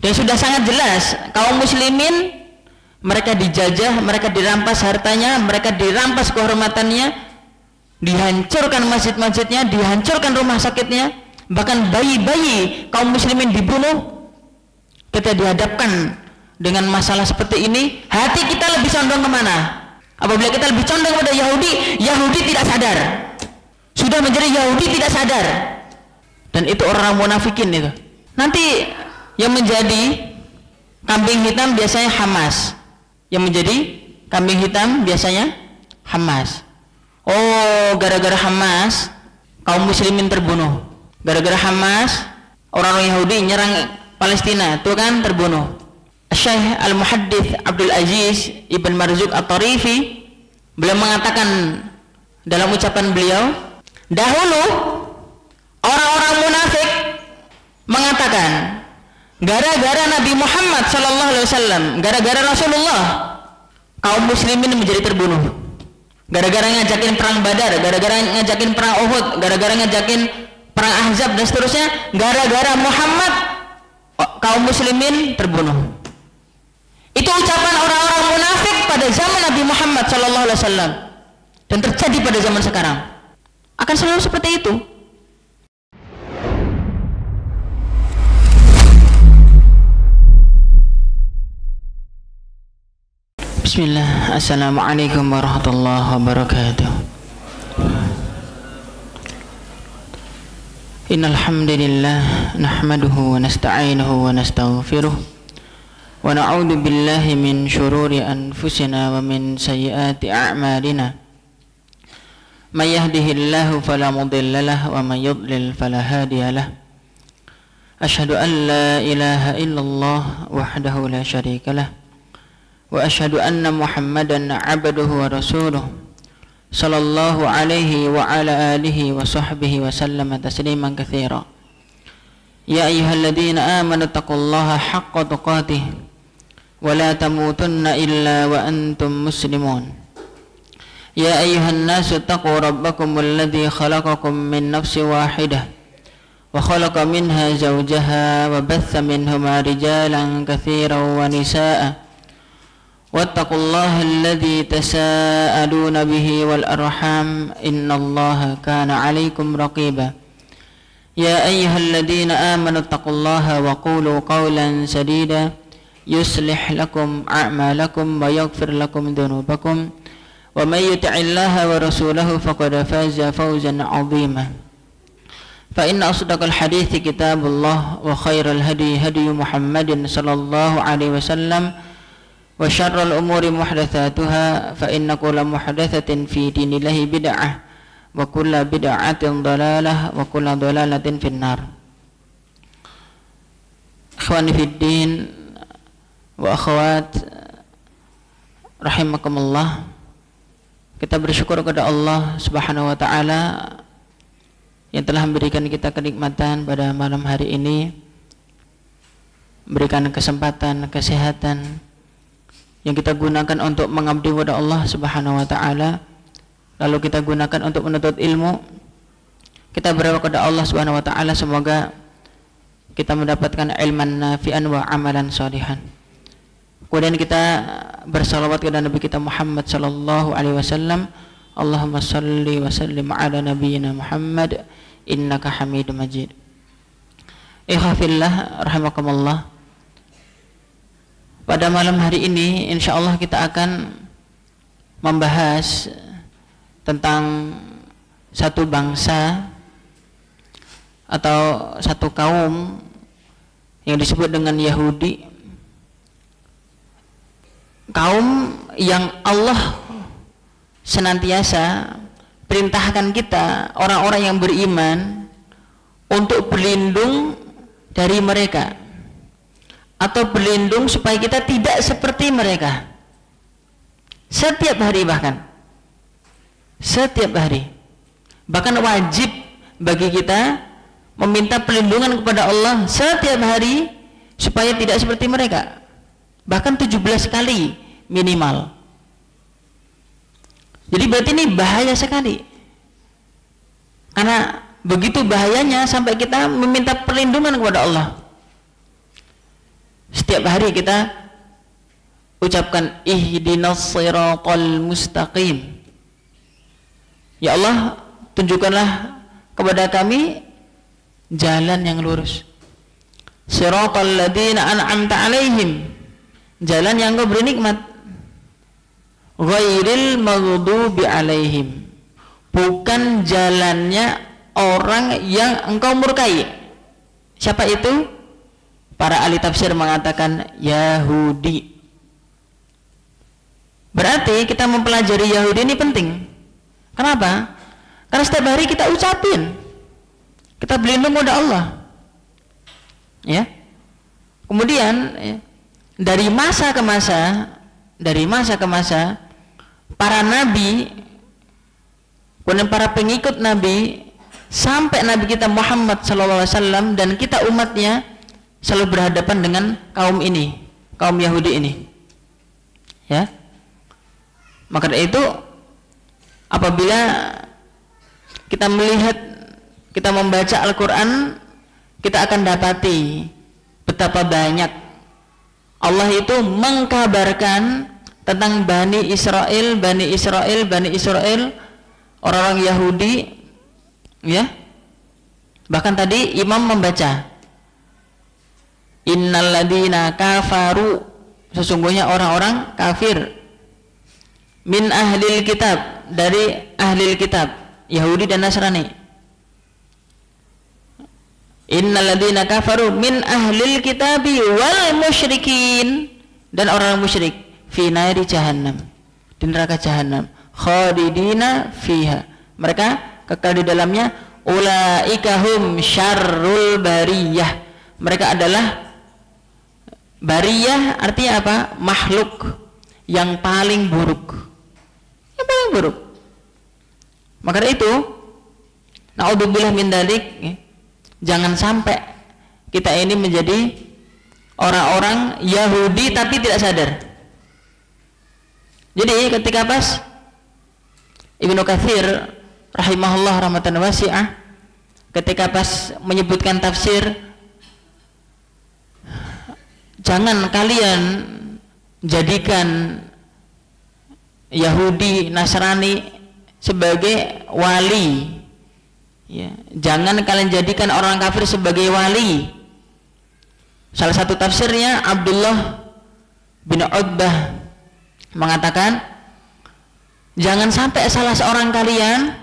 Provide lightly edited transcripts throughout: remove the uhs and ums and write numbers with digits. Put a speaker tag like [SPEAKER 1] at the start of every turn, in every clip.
[SPEAKER 1] Dan sudah sangat jelas kaum muslimin mereka dijajah, mereka dirampas hartanya, mereka dirampas kehormatannya, dihancurkan masjid-masjidnya, dihancurkan rumah sakitnya, bahkan bayi-bayi kaum muslimin dibunuh. Kita dihadapkan dengan masalah seperti ini, hati kita lebih condong kemana? Apabila kita lebih condong pada Yahudi, Yahudi tidak sadar, sudah menjadi Yahudi tidak sadar, dan itu orang munafikin itu. Nanti yang menjadi kambing hitam biasanya Hamas, yang menjadi kambing hitam biasanya Hamas. Oh, gara-gara Hamas kaum muslimin terbunuh, gara-gara Hamas orang-orang Yahudi nyerang Palestina, itu kan terbunuh. Syekh Al-Muhaddits Abdul Aziz Ibn Marzuq At-Tarifi beliau mengatakan dalam ucapan beliau, dahulu orang-orang munafik mengatakan gara-gara Nabi Muhammad SAW, gara-gara Rasulullah, kaum muslimin menjadi terbunuh. Gara-gara ngajakin perang Badar, gara-gara ngajakin perang Uhud, gara-gara ngajakin perang Ahzab dan seterusnya, gara-gara Muhammad kaum muslimin terbunuh. Itu ucapan orang-orang munafik pada zaman Nabi Muhammad SAW, dan terjadi pada zaman sekarang. Akan selalu seperti itu. Bismillah. Assalamualaikum warahmatullahi wabarakatuh. Innal hamdalillah nahmaduhu wa nasta'inuhu wa nastaghfiruh wa na'udzu billahi min shururi anfusina wa min sayyiati a'malina. May yahdihillahu fala mudilla lahu wa may yudlil fala hadiya lahu. Asyhadu an la ilaha illallah wahdahu la syarika lahu wa asyhadu anna Muhammadan 'abduhu wa rasuluh sallallahu alaihi wa ala alihi wa sahbihi wa sallama tasliman katsira. Ya ayyuhalladzina amanu taqullaha haqqa tuqatih wa la tamutunna illa wa antum muslimun. Ya ayyuhan nasu taqu rabbakumul ladzi khalaqakum min nafsin wahidah wa khalaqa minha zawjaha wa batha minhuma rijalan katsiran wa nisaa'a. Wattaqullaha alladzi tasaaluna bihi wal arham innallaha kana 'alaikum raqiba. Ya ayyuhalladzina amanu taqullaha wa qulu qawlan sadida yuslih lakum a'malakum wa yaghfir lakum dhunubakum wa may yuti'illaha wa rasulahu faqad faza fawzan 'azima. Fa inna asdaqal hadithi kitabullah wa khairal hadi hadi Muhammadin sallallahu alaihi wasallam wa syarrul umuri muhdatsatuha fa inna kulla muhdatsatin fi dinillahi bid'ah wa kulla bid'atin dhalalah wa kulla dhalalatin finnar. Ikhwani fid din wa akhwat rahimakumullah, kita bersyukur kepada Allah Subhanahu wa taala yang telah memberikan kita kenikmatan pada malam hari ini, memberikan kesempatan, kesehatan yang kita gunakan untuk mengabdi kepada Allah Subhanahu wa taala, lalu kita gunakan untuk menuntut ilmu. Kita berdoa kepada Allah Subhanahu wa taala semoga kita mendapatkan ilman nafi'an wa amalan sholihan. Kemudian kita bersalawat kepada Nabi kita Muhammad sallallahu alaihi wasallam. Allahumma shalli wa sallim ala nabiyyina Muhammad innaka Hamidum Majid. Ikhwafillah rahimakumullah. Pada malam hari ini insyaallah kita akan membahas tentang satu bangsa atau satu kaum yang disebut dengan Yahudi. Kaum yang Allah senantiasa perintahkan kita orang-orang yang beriman untuk berlindung dari mereka, atau berlindung supaya kita tidak seperti mereka. Setiap hari, bahkan setiap hari, bahkan wajib bagi kita meminta perlindungan kepada Allah setiap hari supaya tidak seperti mereka, bahkan 17 kali minimal. Jadi berarti ini bahaya sekali, karena begitu bahayanya sampai kita meminta perlindungan kepada Allah. setiap hari kita ucapkan ihdinas siratal mustaqim. Ya Allah, tunjukkanlah kepada kami jalan yang lurus. Siratal ladzina an'amta alaihim, jalan yang Engkau beri nikmat. Ghairil maghdubi alaihim, bukan jalannya orang yang Engkau murkai. Siapa itu? Para ahli tafsir mengatakan Yahudi. Berarti kita mempelajari Yahudi ini penting. Kenapa? Karena setiap hari kita ucapin, kita berlindung kepada Allah. Ya. Kemudian ya, dari masa ke masa, para nabi, kemudian para pengikut nabi, sampai Nabi kita Muhammad SAW dan kita umatnya selalu berhadapan dengan kaum ini, kaum Yahudi ini. Ya. Maka dari itu, apabila kita melihat, kita membaca Al-Quran, kita akan dapati betapa banyak Allah itu mengkabarkan tentang Bani Israel, orang-orang Yahudi, ya. Bahkan tadi imam membaca innal ladzina kafaru, sesungguhnya orang-orang kafir, min ahlil kitab, dari ahlil kitab, Yahudi dan Nasrani. Innal ladzina kafaru min ahlil kitabi wal musyrikin, dan orang musyrik, fi nari jahannam, di neraka jahannam, khalidina fiha, mereka kekal di dalamnya. Ulaika hum syarrul bariyah, mereka adalah bariyah, artinya apa? Makhluk yang paling buruk, yang paling buruk. Maka dari itu, naudzubillah min dzalik, jangan sampai kita ini menjadi orang-orang Yahudi tapi tidak sadar. Jadi ketika pas Ibnu Katsir rahimahullah rahmatan wasi'ah, ketika pas menyebutkan tafsir, jangan kalian jadikan Yahudi Nasrani sebagai wali, ya, jangan kalian jadikan orang kafir sebagai wali. Salah satu tafsirnya Abdullah bin Utbah mengatakan, jangan sampai salah seorang kalian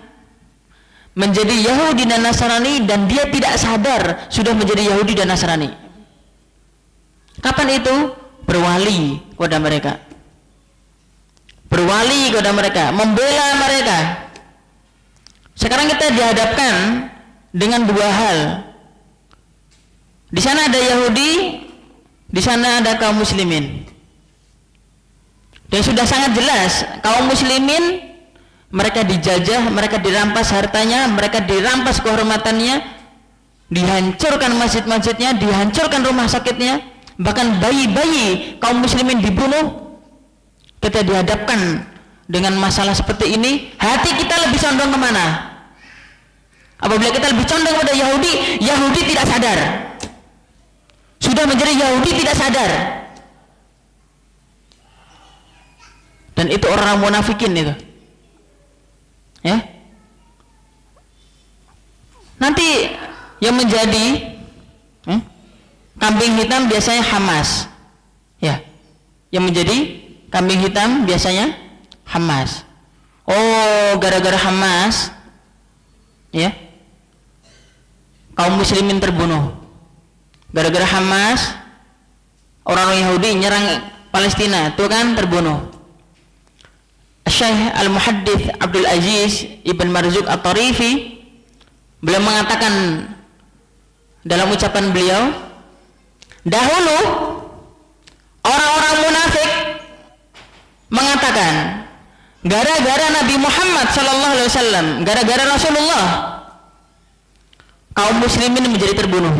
[SPEAKER 1] menjadi Yahudi dan Nasrani dan dia tidak sadar sudah menjadi Yahudi dan Nasrani. Kapan itu? Berwali kepada mereka, berwali kepada mereka, membela mereka. Sekarang kita dihadapkan dengan dua hal. Di sana ada Yahudi, di sana ada kaum muslimin. Dan sudah sangat jelas, kaum muslimin mereka dijajah, mereka dirampas hartanya, mereka dirampas kehormatannya, dihancurkan masjid-masjidnya, dihancurkan rumah sakitnya, bahkan bayi-bayi kaum muslimin dibunuh. Kita dihadapkan dengan masalah seperti ini, hati kita lebih condong kemana? Apabila kita lebih condong pada Yahudi, Yahudi tidak sadar, sudah menjadi Yahudi tidak sadar. Dan itu orang munafikin itu, ya. Nanti yang menjadi kambing hitam biasanya Hamas, ya. Yang menjadi kambing hitam biasanya Hamas. Oh, gara-gara Hamas, ya, kaum muslimin terbunuh. Gara-gara Hamas, orang-orang Yahudi nyerang Palestina, itu kan terbunuh. Syekh Al-Muhaddits Abdul Aziz Ibn Marzuq At-Tarifi, beliau mengatakan dalam ucapan beliau, dahulu orang-orang munafik mengatakan, gara-gara Nabi Muhammad SAW, gara-gara Rasulullah, kaum muslimin menjadi terbunuh.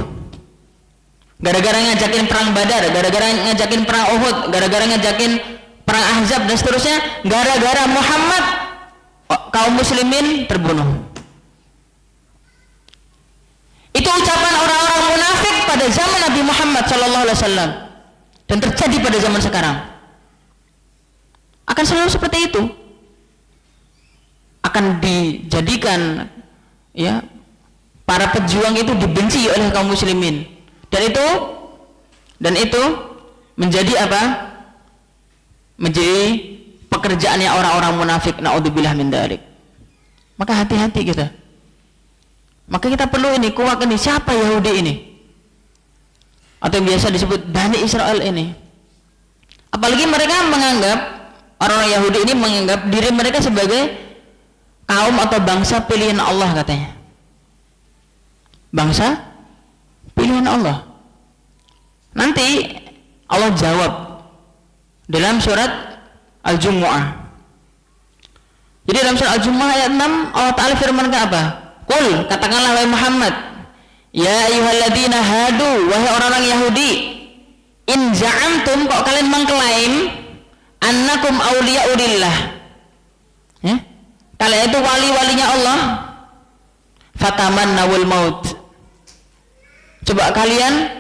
[SPEAKER 1] Gara-gara ngajakin perang Badar, gara-gara ngajakin perang Uhud, gara-gara ngajakin perang Ahzab dan seterusnya, gara-gara Muhammad kaum muslimin terbunuh. Itu ucapan orang-orang munafik pada zaman Nabi Muhammad SAW. dan terjadi pada zaman sekarang. Akan selalu seperti itu. Akan dijadikan ya para pejuang itu dibenci oleh kaum muslimin. Dan itu menjadi apa? Menjadi pekerjaannya orang-orang munafik. Naudzubillah min dzalik. Maka hati-hati kita. Maka kita perlu ini, kuat ini, siapa Yahudi ini? Atau yang biasa disebut Bani Israel ini. Apalagi mereka menganggap, orang-orang Yahudi ini menganggap diri mereka sebagai kaum atau bangsa pilihan Allah katanya. Bangsa pilihan Allah. Nanti Allah jawab dalam surat Al-Jumu'ah. Jadi dalam surat Al-Jumu'ah ayat 6 Allah Ta'ala firmankan apa? Qul, katakanlah wahai Muhammad, ya ayyuhalladzina hadu, wahai orang-orang Yahudi, in za'amtum, kok kalian mengklaim annakum awliya'ulillah, ya? Kalian itu wali-walinya Allah, fatamannawul maut, coba kalian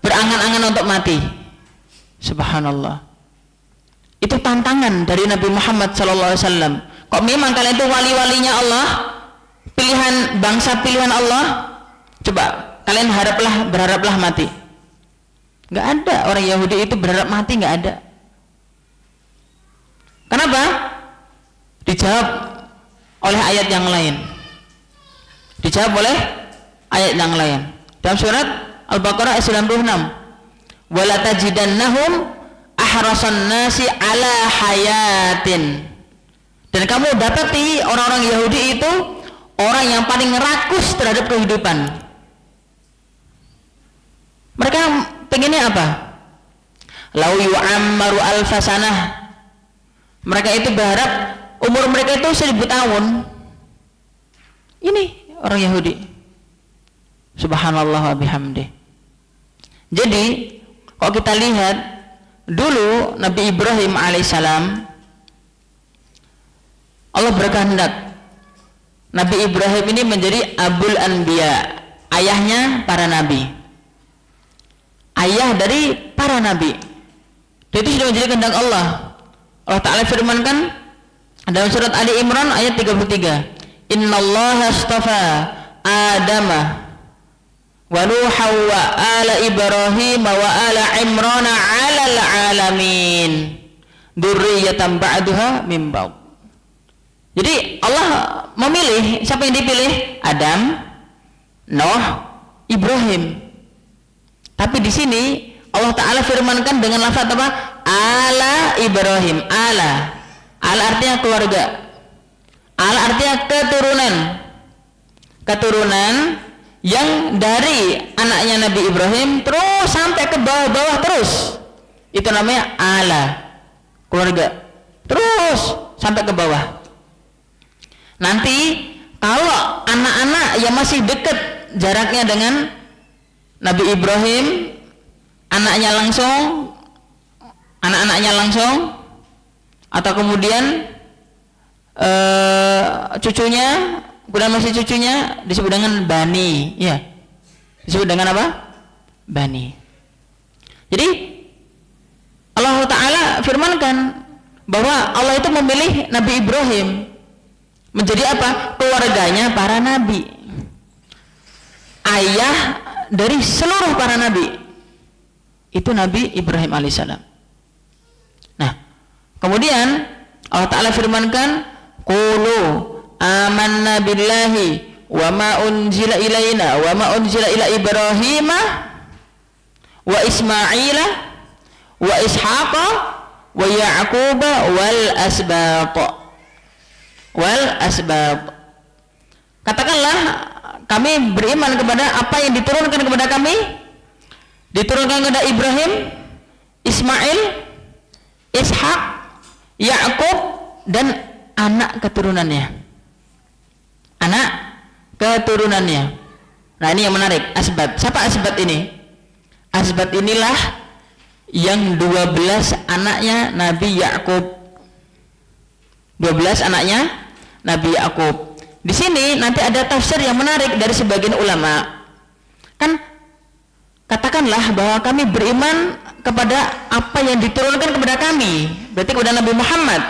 [SPEAKER 1] berangan-angan untuk mati. Subhanallah. Itu tantangan dari Nabi Muhammad SAW. Kok memang kalian itu wali-walinya Allah, pilihan bangsa pilihan Allah, coba kalian berharaplah mati. Nggak ada orang Yahudi itu berharap mati, nggak ada. Kenapa? Dijawab oleh ayat yang lain. Dijawab oleh ayat yang lain. Dalam surat Al-Baqarah ayat 96. Wala tajidannahum ahrasan nasi ala hayatin. Dan kamu dapati orang-orang Yahudi itu orang yang paling rakus terhadap kehidupan. Mereka pengennya apa? Lau yu'ammaru alfasanah. Mereka itu berharap umur mereka itu 1000 tahun. Ini orang Yahudi. Subhanallah wa bihamdih. Jadi kalau kita lihat dulu Nabi Ibrahim alaihissalam, Allah berkehendak Nabi Ibrahim ini menjadi Abul Anbiya, ayahnya para nabi, ayah dari para nabi. Dan itu sudah menjadi kehendak Allah. Allah Ta'ala firmankan dalam surat Ali Imran ayat 33, Innallaha astafa Adama wa Nuha wa ala Ibrahim wa ala Imran alal alamin dzurriyyatan ba'daha min ba'd. Jadi Allah memilih, siapa yang dipilih? Adam, Nuh, Ibrahim. Tapi di sini Allah Ta'ala firmankan dengan lafaz apa? Ala Ibrahim. Ala artinya keluarga. Ala artinya keturunan yang dari anaknya Nabi Ibrahim terus sampai ke bawah-bawah terus. Itu namanya ala, keluarga. Terus sampai ke bawah. Nanti kalau anak-anak yang masih dekat jaraknya dengan Nabi Ibrahim, anak-anaknya langsung, atau kemudian cucunya, kemudian masih cucunya disebut dengan bani, ya, disebut dengan apa? Bani. Jadi Allah Ta'ala firmankan bahwa Allah itu memilih Nabi Ibrahim menjadi apa? Keluarganya para nabi, ayah dari seluruh para nabi. Itu Nabi Ibrahim alaihissalam. Nah, kemudian Allah Ta'ala firmankan, Qulu amanna billahi wa ma unzila ilaina wa ma unzila ila Ibrahima wa Ismaila wa Ishaqa wa Ya'quba wal asbab. Katakanlah, kami beriman kepada apa yang diturunkan kepada kami, diturunkan kepada Ibrahim, Ismail, Ishak, Ya'qub, dan anak keturunannya. Nah, ini yang menarik, asbab. Siapa asbab ini? Asbab inilah yang 12 anaknya Nabi Ya'qub. 12 anaknya Nabi Ya'qub. Di sini nanti ada tafsir yang menarik dari sebagian ulama. Kan katakanlah bahwa kami beriman kepada apa yang diturunkan kepada kami, berarti kepada Nabi Muhammad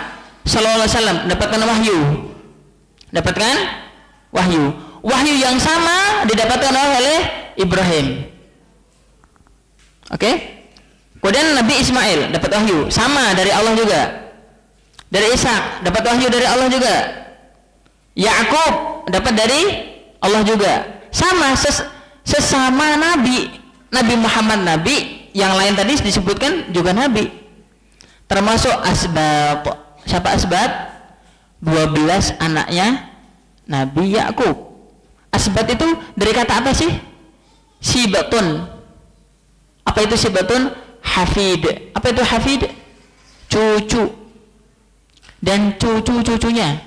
[SPEAKER 1] sallallahu alaihi wasallam, mendapatkan wahyu. Dapatkan wahyu. Wahyu yang sama didapatkan oleh Ibrahim. Oke? Kemudian Nabi Ismail dapat wahyu, sama dari Allah juga. Dari Ishak dapat wahyu dari Allah juga. Yakub dapat dari Allah juga. Sama sesama nabi. Nabi Muhammad nabi, yang lain tadi disebutkan juga nabi. Termasuk asbat. Siapa asbat? 12 anaknya Nabi Yakub. Asbat itu dari kata apa sih? Sibatun. Apa itu sibatun? Hafid. Apa itu hafid? Cucu. Dan cucu-cucunya.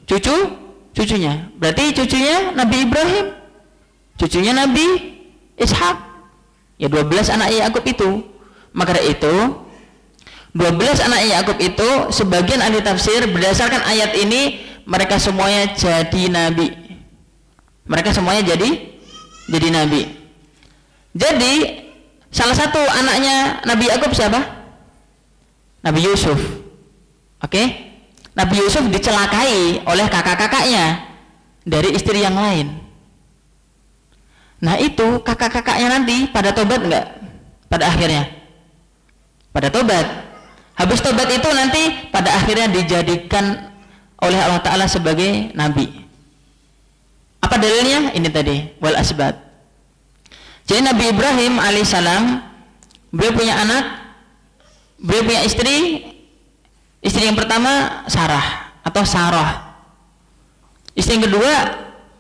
[SPEAKER 1] Cucunya. Berarti cucunya Nabi Ibrahim. Cucunya Nabi Ishak. Ya 12 anak Yakub itu. Maka dari itu 12 anak Yakub itu sebagian ahli tafsir berdasarkan ayat ini mereka semuanya jadi nabi. Mereka semuanya jadi nabi. Jadi salah satu anaknya Nabi Yakub siapa? Nabi Yusuf. Oke? Nabi Yusuf dicelakai oleh kakak-kakaknya dari istri yang lain. Nah itu kakak-kakaknya nanti pada tobat enggak? Pada akhirnya pada tobat. Habis tobat itu nanti pada akhirnya dijadikan oleh Allah Ta'ala sebagai nabi. Apa dalilnya? Ini tadi, wal asbat. Jadi Nabi Ibrahim alaihissalam, beliau punya anak, beliau punya istri yang pertama Sarah atau Sarah. Istri yang kedua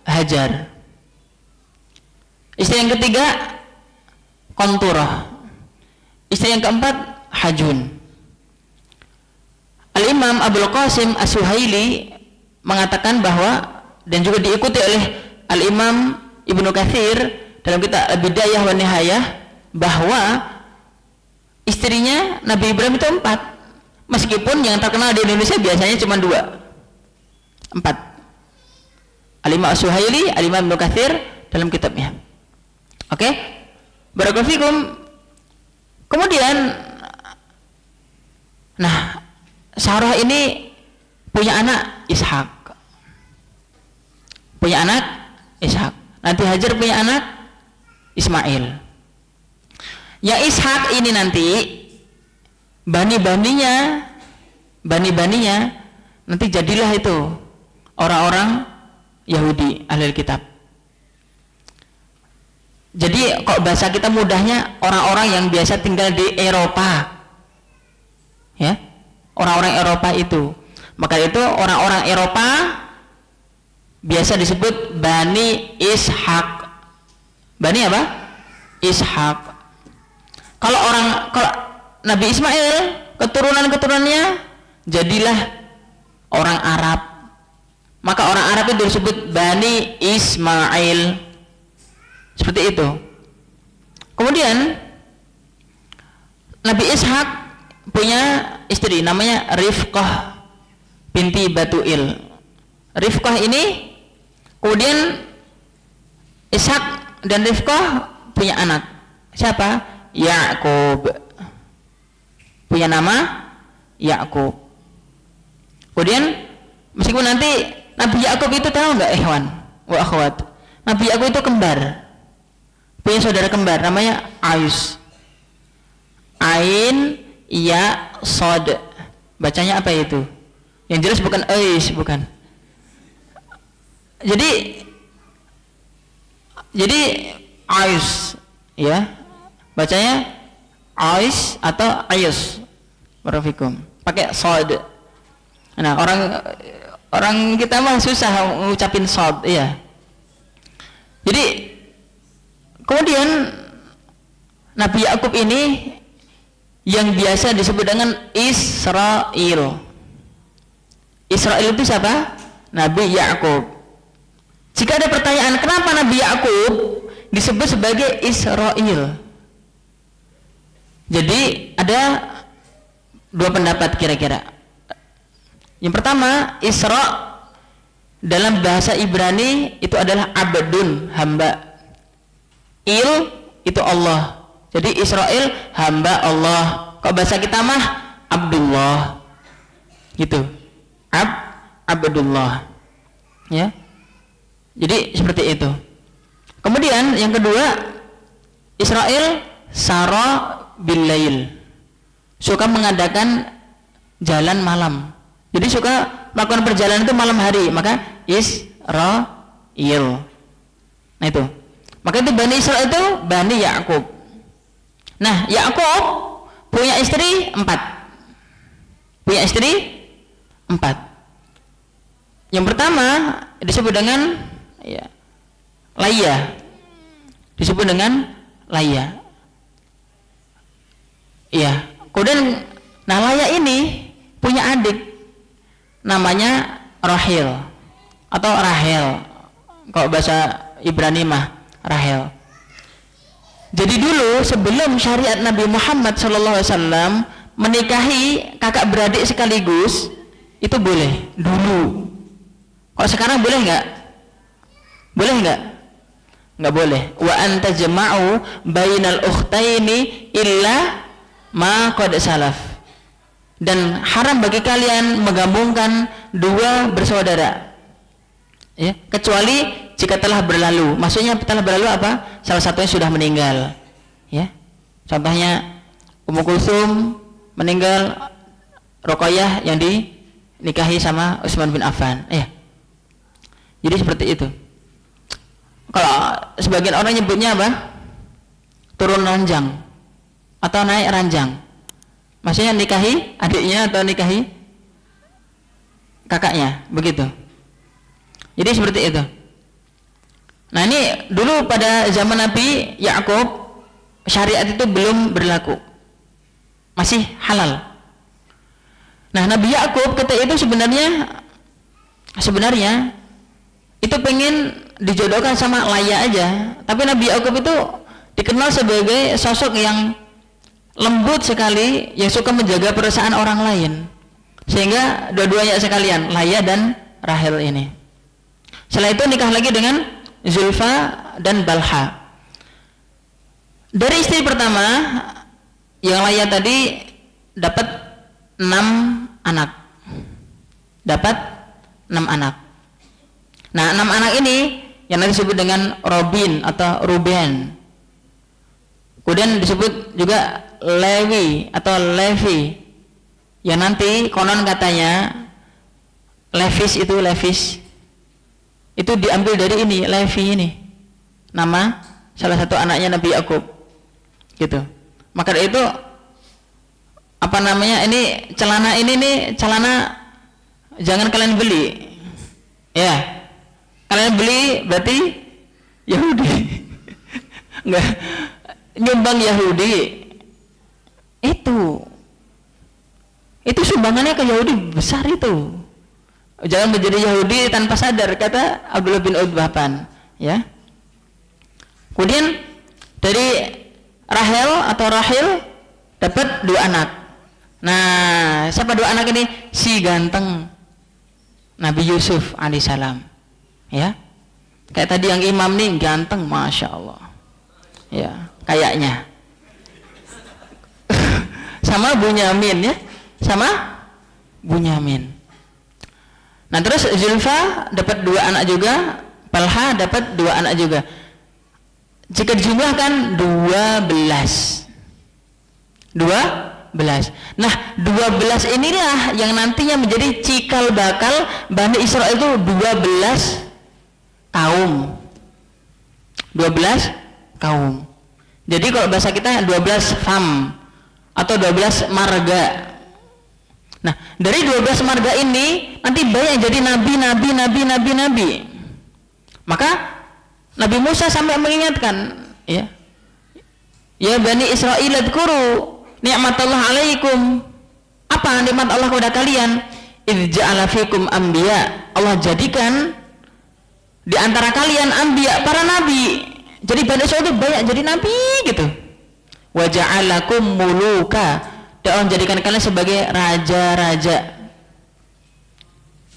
[SPEAKER 1] Hajar. Istri yang ketiga Konturah. Istri yang keempat Hajun. Al-Imam Abul Qasim As-Suhaili mengatakan bahwa, dan juga diikuti oleh Al-Imam Ibnu Katsir dalam kitab Al-Bidayah wa Nihayah, bahwa istrinya Nabi Ibrahim itu 4, meskipun yang terkenal di Indonesia biasanya cuma 2. 4. Al-Imam As-Suhaili, Al-Imam Ibnu Katsir dalam kitabnya. Oke? Barakallahu fikum. Kemudian nah, Sarah ini punya anak Ishak. Punya anak Ishak. Nanti Hajar punya anak Ismail. Ya Ishak ini nanti bani-baninya nanti jadilah itu orang-orang Yahudi ahli kitab. Jadi kok bahasa kita mudahnya orang-orang yang biasa tinggal di Eropa. Ya, orang-orang Eropa itu. Maka itu orang-orang Eropa biasa disebut Bani Ishak. Bani apa? Ishak. Kalau Nabi Ismail, keturunan-keturunannya jadilah orang Arab. Maka orang Arab itu disebut Bani Ismail. Seperti itu. Kemudian Nabi Ishak punya istri namanya Rifqah binti Batuil. Rifqah ini, kemudian Ishak dan Rifqah punya anak. Siapa? Yakub. Punya nama Yakub. Kemudian meskipun nanti Nabi Yakub itu tahu nggak ikhwan wa akhwat, Nabi Yakub itu kembar. Punya saudara kembar namanya Ais. Ain ya sod. Bacanya apa itu? Yang jelas bukan Ais, bukan. Jadi Ais, ya. Bacanya Ais atau Ayus. Barafikum. Pakai sod. Nah, orang kita mah susah ngucapin sod, iya. Jadi kemudian Nabi Yakub ini yang biasa disebut dengan Israel. Israel itu siapa? Nabi Yakub. Jika ada pertanyaan kenapa Nabi Yakub disebut sebagai Israel, jadi ada 2 pendapat kira-kira. Yang pertama, Isra dalam bahasa Ibrani itu adalah abdun, hamba. Il itu Allah. Jadi Israil hamba Allah. Kalau bahasa kita mah Abdullah. Gitu. Abdullah. Ya. Jadi seperti itu. Kemudian yang kedua, Israil sara billail. Suka mengadakan jalan malam. Jadi suka melakukan perjalanan itu malam hari, maka Israil. Nah itu. Maka itu Bani Israil itu Bani Yakub. Nah, Yakub punya istri 4. Punya istri 4. Yang pertama disebut dengan ya, Laya. Disebut dengan Laya. Iya. Kemudian nah Laya ini punya adik namanya Rahil atau Rahel. Kalau bahasa Ibrani mah Rahel. Jadi dulu sebelum syariat Nabi Muhammad SAW menikahi kakak beradik sekaligus itu boleh dulu. Kalau sekarang boleh nggak? Boleh nggak? Nggak boleh. Wa anta jama'u bainal ukhtaini illa ma qad salaf. Dan haram bagi kalian menggabungkan dua bersaudara. Ya, kecuali jika telah berlalu. Maksudnya telah berlalu apa? Salah satunya sudah meninggal. Ya. Contohnya Ummu Kulsum meninggal, Ruqayyah yang dinikahi sama Utsman bin Affan. Ya. Jadi seperti itu. Kalau sebagian orang nyebutnya apa? Turun ranjang atau naik ranjang. Maksudnya nikahi adiknya atau nikahi kakaknya, begitu. Jadi seperti itu. Nah ini dulu pada zaman Nabi Yakub syariat itu belum berlaku, masih halal. Nah Nabi Yakub ketika itu sebenarnya itu pengen dijodohkan sama Laya aja, tapi Nabi Yakub itu dikenal sebagai sosok yang lembut sekali, yang suka menjaga perasaan orang lain, sehingga dua-duanya sekalian, Laya dan Rahel ini. Setelah itu nikah lagi dengan Zulfa dan Balha. Dari istri pertama yang Laya tadi dapat 6 anak. Dapat 6 anak. Nah 6 anak ini yang nanti disebut dengan Robin atau Ruben. Kemudian disebut juga Lewi atau Levi, yang nanti konon katanya Levis itu diambil dari ini, Levi ini, nama salah satu anaknya Nabi Yakub, gitu. Maka itu apa namanya, ini celana jangan kalian beli, ya. Kalian beli berarti Yahudi, enggak nyumbang Yahudi. Itu sumbangannya ke Yahudi besar itu. Jangan menjadi Yahudi tanpa sadar, kata Abdullah bin Utbah, ya. Kemudian dari Rahel atau Rahil dapat 2 anak. Nah, siapa 2 anak ini? Si ganteng Nabi Yusuf alaihissalam, ya. Kayak tadi yang imam nih ganteng, masya Allah, ya, kayaknya. Sama Bunyamin, ya, sama Bunyamin. Nah terus Zulfa dapat 2 anak juga, Balha dapat 2 anak juga. Jika dijumlahkan 12. Nah 12 inilah yang nantinya menjadi cikal bakal Bani Israil itu 12 kaum. 12 kaum. Jadi kalau bahasa kita 12 fam atau 12 marga. Nah, dari 12 marga ini nanti banyak jadi nabi. Maka Nabi Musa sampai mengingatkan, ya. Ya Bani Israil adkuru ni'matallah alaikum. Apa nikmat Allah kepada kalian? Idz ja'ala fikum anbiya. Allah jadikan di antara kalian anbiya, para nabi. Jadi Bani Israil itu banyak jadi nabi gitu. Wa ja'alakum muluka. Dan Allah jadikan kalian sebagai raja-raja.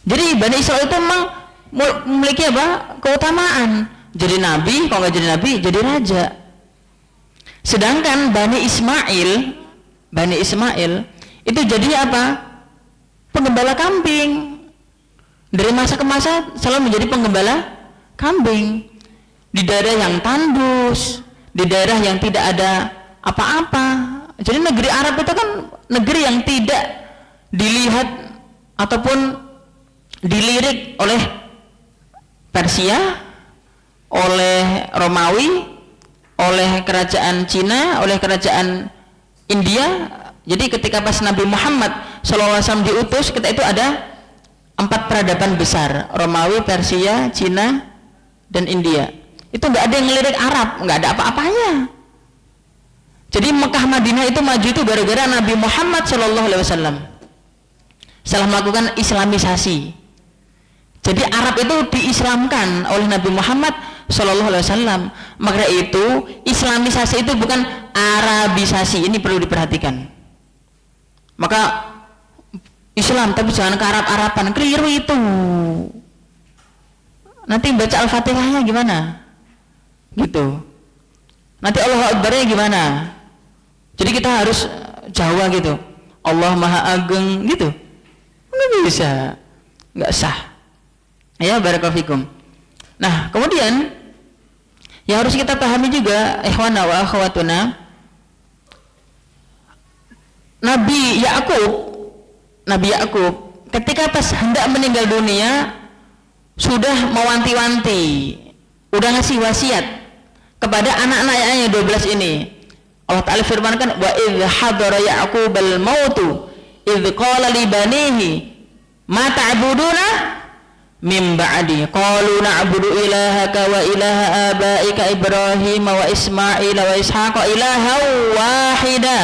[SPEAKER 1] Jadi Bani Israil itu memang memiliki apa? Keutamaan. Jadi nabi, kalau nggak jadi nabi, jadi raja. Sedangkan Bani Ismail itu jadi apa? Penggembala kambing. Dari masa ke masa selalu menjadi penggembala kambing. Di daerah yang tandus, di daerah yang tidak ada apa-apa. Jadi negeri Arab itu kan negeri yang tidak dilihat ataupun dilirik oleh Persia, oleh Romawi, oleh kerajaan Cina, oleh kerajaan India. Jadi ketika pas Nabi Muhammad SAW diutus, ketika itu ada 4 peradaban besar, Romawi, Persia, Cina, dan India. Itu nggak ada yang ngelirik Arab, nggak ada apa-apanya. Jadi Mekah Madinah itu maju itu gara-gara Nabi Muhammad SAW setelah melakukan Islamisasi. Jadi Arab itu diislamkan oleh Nabi Muhammad SAW. Maka itu Islamisasi itu bukan Arabisasi. Ini perlu diperhatikan. Maka Islam tapi jangan ke Arab-Araban, keliru itu. Nanti baca Al-Fatihahnya gimana? Gitu. Nanti Allahu Akbarnya gimana? Jadi kita harus Jawa gitu. Allah Maha Ageng gitu. Nggak bisa, nggak sah. Ya, barakallahu fikum. Nah, kemudian yang harus kita pahami juga, ikhwana wa akhwatuna, Nabi Yakub ketika pas hendak meninggal dunia sudah mewanti-wanti, udah ngasih wasiat kepada anak-anaknya 12 ini. Allah Ta'ala firmankan, wa idh hadara Ya'qubal mautu idh qala li banihi ma ta'buduna min ba'di qalu na'budu ilahaka wa ilaha abaika Ibrahim wa Ismail wa Ishaqa ilaha wahida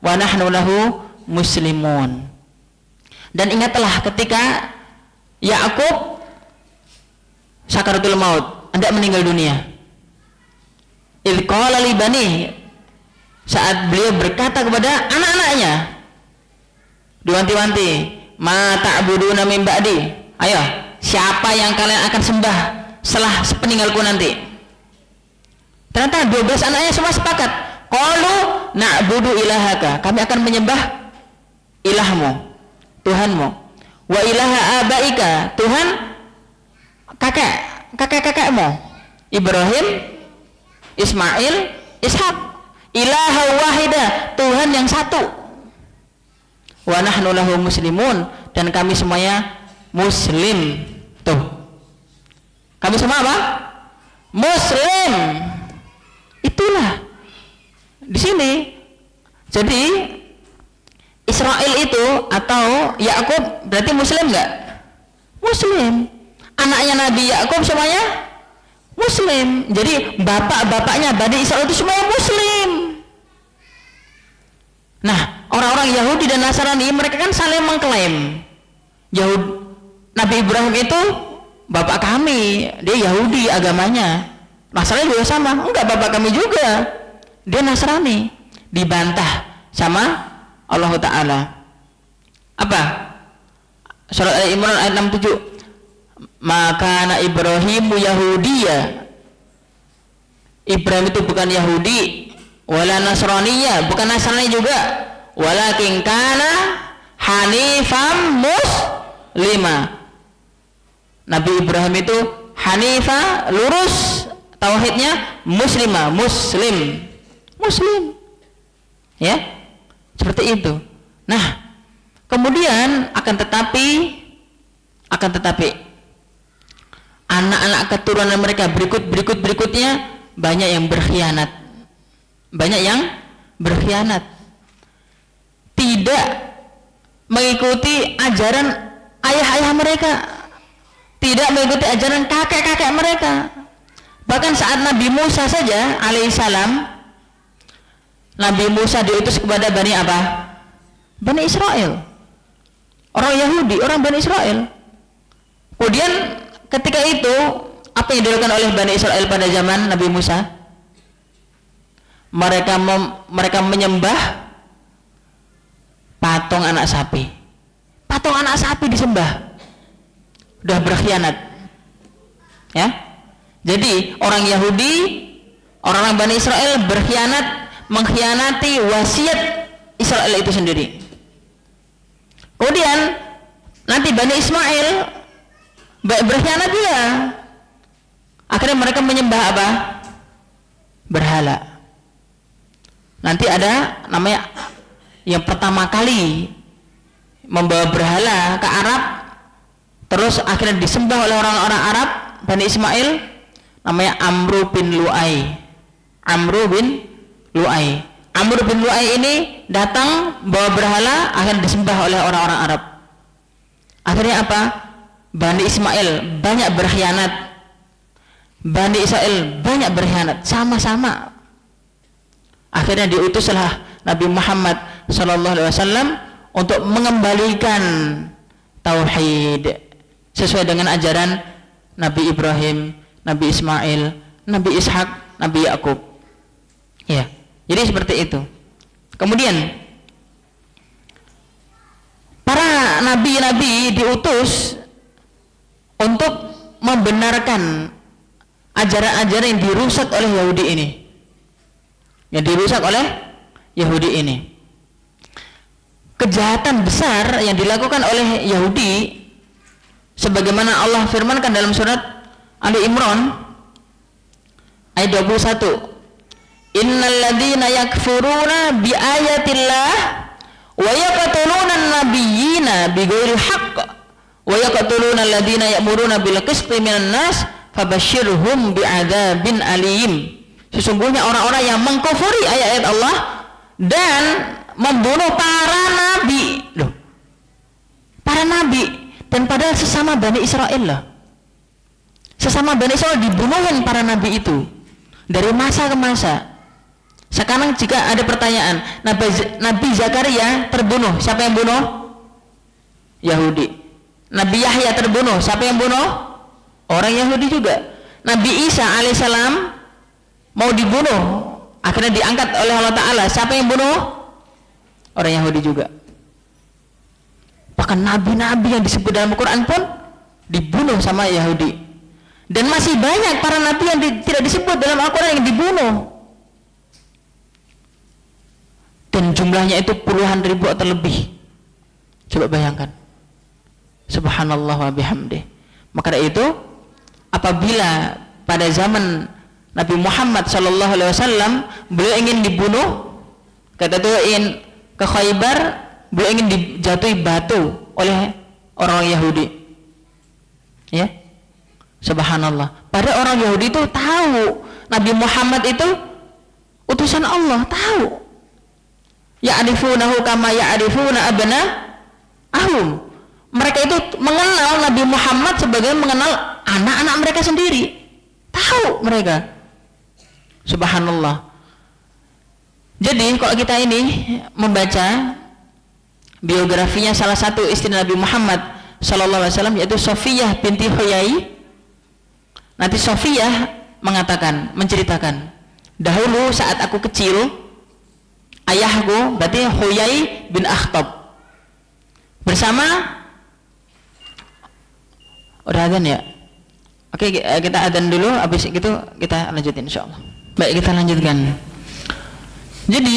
[SPEAKER 1] wa nahnu lahu muslimun. Dan ingatlah ketika Ya'qub sakaratul maut, hendak meninggal dunia. Idh qala li banihi, saat beliau berkata kepada anak-anaknya, diwanti-wanti, ma ta'buduna min ba'di, ayo siapa yang kalian akan sembah setelah sepeninggalku nanti. Ternyata 12 anaknya semua sepakat, qalu na'budu ilahaka, kami akan menyembah ilahmu, Tuhanmu, wa ilaha abaika, Tuhan kakek-kakekmu, Ibrahim, Ismail, Ishak, ilaha wahida, Tuhan yang satu, wa nahnu lahu muslimun, dan kami semuanya muslim. Tuh, kami semua apa? Muslim. Itulah di sini. Jadi Israel itu atau Yakub berarti muslim nggak? Muslim. Anaknya Nabi Yakub semuanya muslim. Jadi bapak-bapaknya Bani Israel itu semua muslim. Nah, orang-orang Yahudi dan Nasrani mereka kan saling mengklaim Nabi Ibrahim itu bapak kami, dia Yahudi agamanya. Nasrani juga sama, enggak, bapak kami juga, dia Nasrani. Dibantah sama Allah Ta'ala. Apa? Surat Al-Imran ayat 67, maka anak Ibrahimu Yahudiya, Ibrahim itu bukan Yahudi, wala Nasraniya, bukan Nasrani juga, walakin kana hanifam muslima. Nabi Ibrahim itu hanifa, lurus tauhidnya, muslimah, muslim, ya, seperti itu. Nah, kemudian akan tetapi anak-anak keturunan mereka berikutnya banyak yang berkhianat, tidak mengikuti ajaran ayah-ayah mereka, tidak mengikuti ajaran kakek-kakek mereka. Bahkan saat Nabi Musa saja alaihissalam, Nabi Musa diutus kepada Bani apa? Bani Israel, orang Yahudi, orang Bani Israel. Kemudian ketika itu apa yang dilakukan oleh Bani Israel pada zaman Nabi Musa? Mereka menyembah patung anak sapi. Patung anak sapi disembah. Udah berkhianat, ya. Jadi orang Yahudi Orang-orang Bani Israel mengkhianati wasiat Israel itu sendiri. Kemudian nanti Bani Ismail berkhianat juga. Akhirnya mereka menyembah apa? Berhala. Nanti ada namanya yang pertama kali membawa berhala ke Arab, terus akhirnya disembah oleh orang-orang Arab Bani Ismail, namanya Amru bin Lu'ay. Amru bin Lu'ay ini datang bawa berhala, akhirnya disembah oleh orang-orang Arab. Akhirnya apa? Bani Ismail banyak berkhianat, Bani Israel banyak berkhianat, sama-sama. Akhirnya diutuslah Nabi Muhammad SAW untuk mengembalikan tauhid sesuai dengan ajaran Nabi Ibrahim, Nabi Ismail, Nabi Ishak, Nabi Yakub. Ya, jadi seperti itu. Kemudian para nabi-nabi diutus untuk membenarkan ajaran-ajaran yang dirusak oleh Yahudi ini. Yang dirusak oleh Yahudi ini. Kejahatan besar yang dilakukan oleh Yahudi sebagaimana Allah firmankan dalam surat Ali Imran ayat 21. Innal ladzina yakfuruna bi ayatillah wa yaqtuluna an-nabiyyina bighairi haqq wa yaqtuluna alladzina ya'muruna bil qisti minan nas fabashshirhum bi'adzabin alim. Sesungguhnya orang-orang yang mengkufuri ayat-ayat Allah dan membunuh para nabi. Loh. Para nabi dan padahal sesama Bani Israel lah. Sesama Bani Israel dibunuhin para nabi itu dari masa ke masa. Sekarang jika ada pertanyaan, Nabi Zakaria terbunuh, siapa yang bunuh? Yahudi. Nabi Yahya terbunuh, siapa yang bunuh? Orang Yahudi juga. Nabi Isa alaihissalam mau dibunuh, akhirnya diangkat oleh Allah Ta'ala, siapa yang bunuh? Orang Yahudi juga. Bahkan nabi-nabi yang disebut dalam Al-Quran pun dibunuh sama Yahudi. Dan masih banyak para nabi yang tidak disebut dalam Al-Quran yang dibunuh. Dan jumlahnya itu puluhan ribu atau lebih. Coba bayangkan. Subhanallah wa bihamdih. Maka dari itu, apabila pada zaman Nabi Muhammad SAW beliau ingin dibunuh, kata itu ingin ke Khaybar, beliau ingin dijatuhi batu oleh orang Yahudi. Ya, subhanallah. Padahal orang Yahudi itu tahu Nabi Muhammad itu utusan Allah, tahu. Ya'rifunahu kama ya'rifuna abna'ahum. Mereka itu mengenal Nabi Muhammad sebagai mengenal anak-anak mereka sendiri. Tahu mereka. Subhanallah. Jadi kalau kita ini membaca biografinya salah satu istri Nabi Muhammad SAW, yaitu Sofiyah binti Huyai. Nanti Sofiyah menceritakan, dahulu saat aku kecil, ayahku berarti Huyai bin Akhtab bersama, udah adzan ya? Oke, kita adzan dulu, habis itu kita lanjutin insyaallah. Baik, kita lanjutkan. Jadi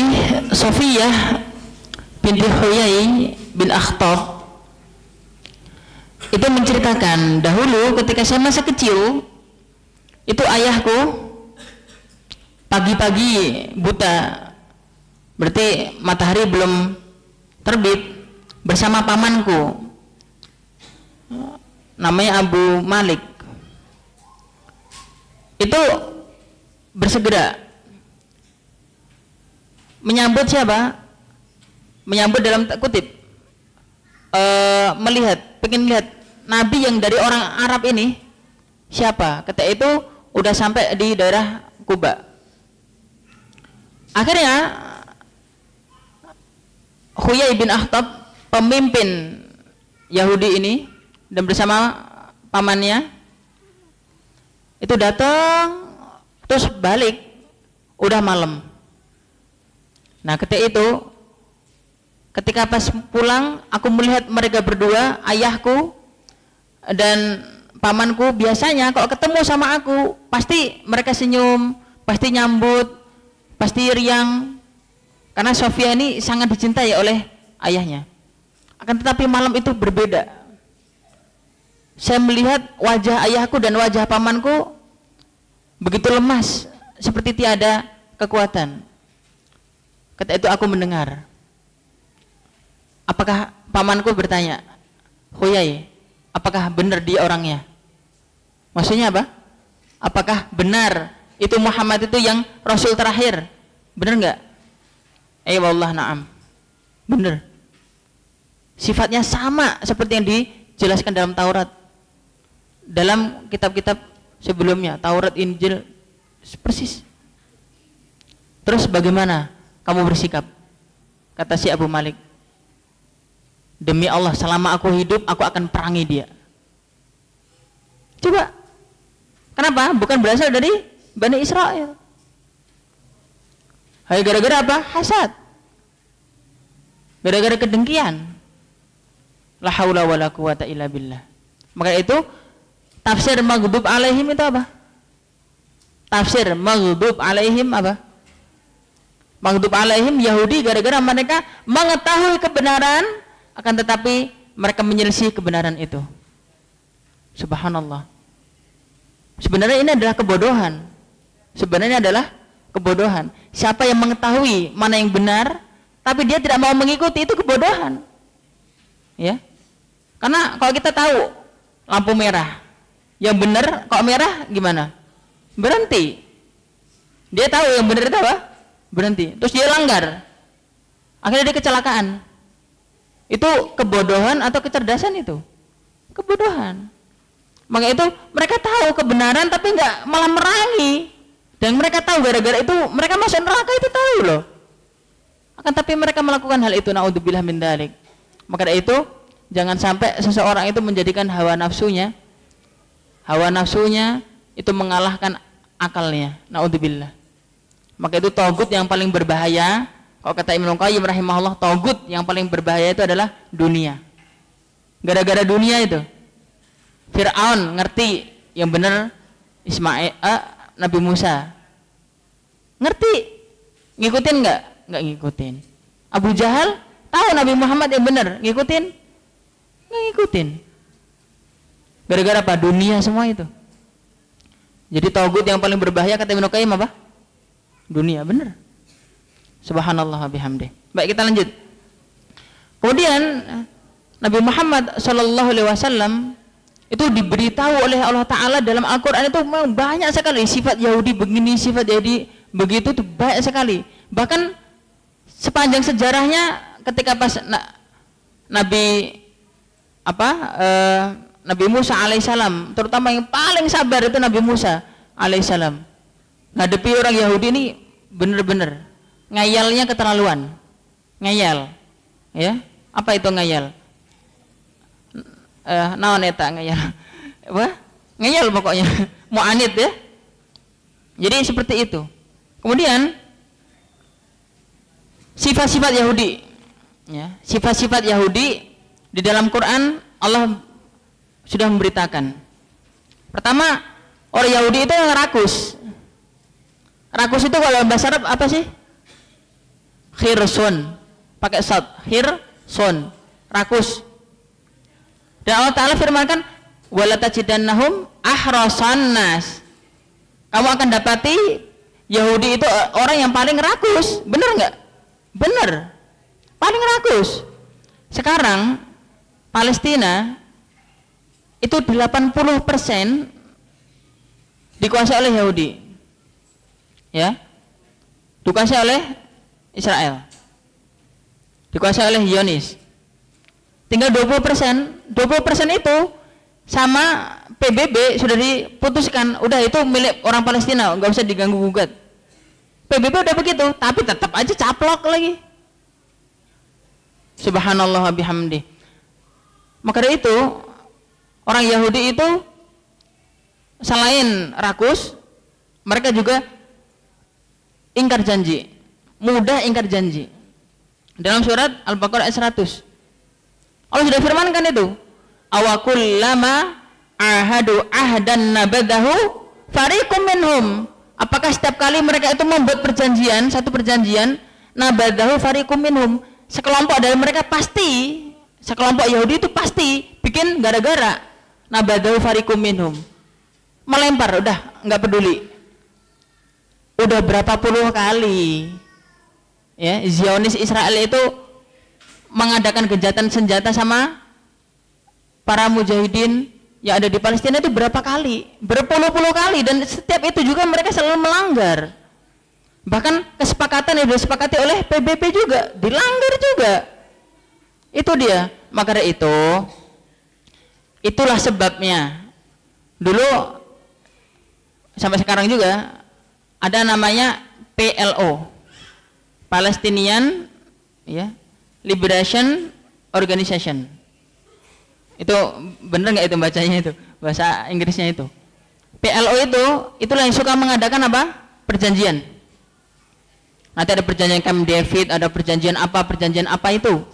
[SPEAKER 1] Sofiyah binti Huyai bin Akhtab itu menceritakan, dahulu ketika saya masih kecil itu ayahku pagi-pagi buta, berarti matahari belum terbit, bersama pamanku namanya Abu Malik itu bersegera menyambut siapa? Menyambut dalam kutip pengen lihat Nabi yang dari orang Arab ini siapa. Ketika itu udah sampai di daerah Kuba. Akhirnya Huyai bin Akhtab, pemimpin Yahudi ini, dan bersama pamannya itu datang terus balik, udah malam. Nah ketika pas pulang, aku melihat mereka berdua, ayahku dan pamanku. Biasanya kalau ketemu sama aku pasti mereka senyum, pasti nyambut, pasti riang, karena Sofia ini sangat dicintai oleh ayahnya. Akan tetapi malam itu berbeda. Saya melihat wajah ayahku dan wajah pamanku begitu lemas, seperti tiada kekuatan. Ketika itu aku mendengar, apakah pamanku bertanya, Huyai, apakah benar dia orangnya? Maksudnya apa? Apakah benar itu Muhammad itu yang Rasul terakhir? Benar enggak? Wallah na'am. Benar. Sifatnya sama seperti yang dijelaskan dalam Taurat. Dalam kitab-kitab sebelumnya, Taurat, Injil, persis. Terus bagaimana kamu bersikap? Kata si Abu Malik, demi Allah, selama aku hidup aku akan perangi dia. Coba, kenapa? Bukan berasal dari Bani Israel. Hai, gara-gara apa? Hasad. Gara-gara kedengkian. La haula wala quwata illa billah. Maka itu tafsir maghdub alaihim itu apa? Tafsir maghdub alaihim apa? Maghdub alaihim Yahudi, gara-gara mereka mengetahui kebenaran akan tetapi mereka menyelisih kebenaran itu. Subhanallah. Sebenarnya ini adalah kebodohan. Sebenarnya adalah kebodohan. Siapa yang mengetahui mana yang benar tapi dia tidak mau mengikuti, itu kebodohan. Ya. Karena kalau kita tahu lampu merah, yang benar kok merah gimana? Berhenti. Dia tahu yang benar itu apa? Berhenti. Terus dia langgar. Akhirnya dia kecelakaan. Itu kebodohan atau kecerdasan itu? Kebodohan. Maka itu mereka tahu kebenaran tapi nggak malah merangi. Dan mereka tahu gara-gara itu mereka masuk neraka, itu tahu loh. Akan tapi mereka melakukan hal itu, naudzubillah min dzalik. Maka dari itu jangan sampai seseorang itu menjadikan hawa nafsunya itu mengalahkan akalnya. Naudzubillah. Maka itu togut yang paling berbahaya. Kalau kata Ibnu Qayyim rahimahullah, togut yang paling berbahaya itu adalah dunia. Gara-gara dunia itu Fir'aun ngerti yang benar Nabi Musa. Ngerti? Ngikutin nggak? Nggak ngikutin. Abu Jahal tahu Nabi Muhammad yang benar, ngikutin? Nggak ngikutin. Gara-gara apa? Dunia semua itu. Jadi togut yang paling berbahaya kata Ibnu Qayyim apa? Dunia, benar. Subhanallah bihamdih. Baik, kita lanjut. Kemudian Nabi Muhammad SAW itu diberitahu oleh Allah Ta'ala dalam Al-Quran itu memang banyak sekali sifat Yahudi begini, sifat Yahudi begitu, itu banyak sekali. Bahkan sepanjang sejarahnya ketika pas Nabi Musa alaihissalam, terutama yang paling sabar itu Nabi Musa alaihissalam, ngadepi orang Yahudi ini benar-benar ngayalnya keterlaluan. Ngayal, ya, apa itu ngayal? Naon eta ngayal? Apa? Ngayal pokoknya, mu'anid ya. Jadi seperti itu. Kemudian sifat-sifat Yahudi, ya, sifat-sifat Yahudi di dalam Quran Allah sudah memberitakan. Pertama, orang Yahudi itu yang rakus. Rakus itu kalau bahasa Arab apa sih? Khirsun, pakai sad, khirsun, rakus. Dan Allah Ta'ala firmankan, wala tajidannahum ahrasan nas. Kamu akan dapati Yahudi itu orang yang paling rakus. Benar nggak? Benar, paling rakus. Sekarang Palestina itu 80% dikuasai oleh Yahudi, ya, dikuasai oleh Israel, dikuasai oleh Zionis. Tinggal 20% itu sama PBB sudah diputuskan, udah itu milik orang Palestina, nggak usah diganggu gugat. PBB udah begitu, tapi tetap aja caplok lagi. Subhanallah bihamdi. Maka dari itu orang Yahudi itu selain rakus, mereka juga ingkar janji, mudah ingkar janji. Dalam surat Al-Baqarah ayat 100 Allah sudah firmankan itu, awakullama ahadu ahdan nabadahu fariqum minhum
[SPEAKER 2] Apakah setiap kali mereka itu membuat perjanjian, satu perjanjian, nabadahu fariqum minhum, sekelompok dari mereka pasti, sekelompok Yahudi itu pasti bikin gara-gara, nabadahu fariqum minhum, melempar, udah nggak peduli. Udah berapa puluh kali ya Zionis Israel itu mengadakan gencatan senjata sama para mujahidin yang ada di Palestina itu berapa kali, berpuluh-puluh kali, dan setiap itu juga mereka selalu melanggar. Bahkan kesepakatan yang disepakati oleh PBB juga dilanggar juga. Itu dia. Maka dari itu, itulah sebabnya dulu sampai sekarang juga ada namanya PLO, Palestinian ya Liberation Organization. Itu bener nggak itu bacanya itu, bahasa Inggrisnya itu? PLO itulah yang suka mengadakan apa? Perjanjian. Nanti ada perjanjian Camp David, ada perjanjian apa itu.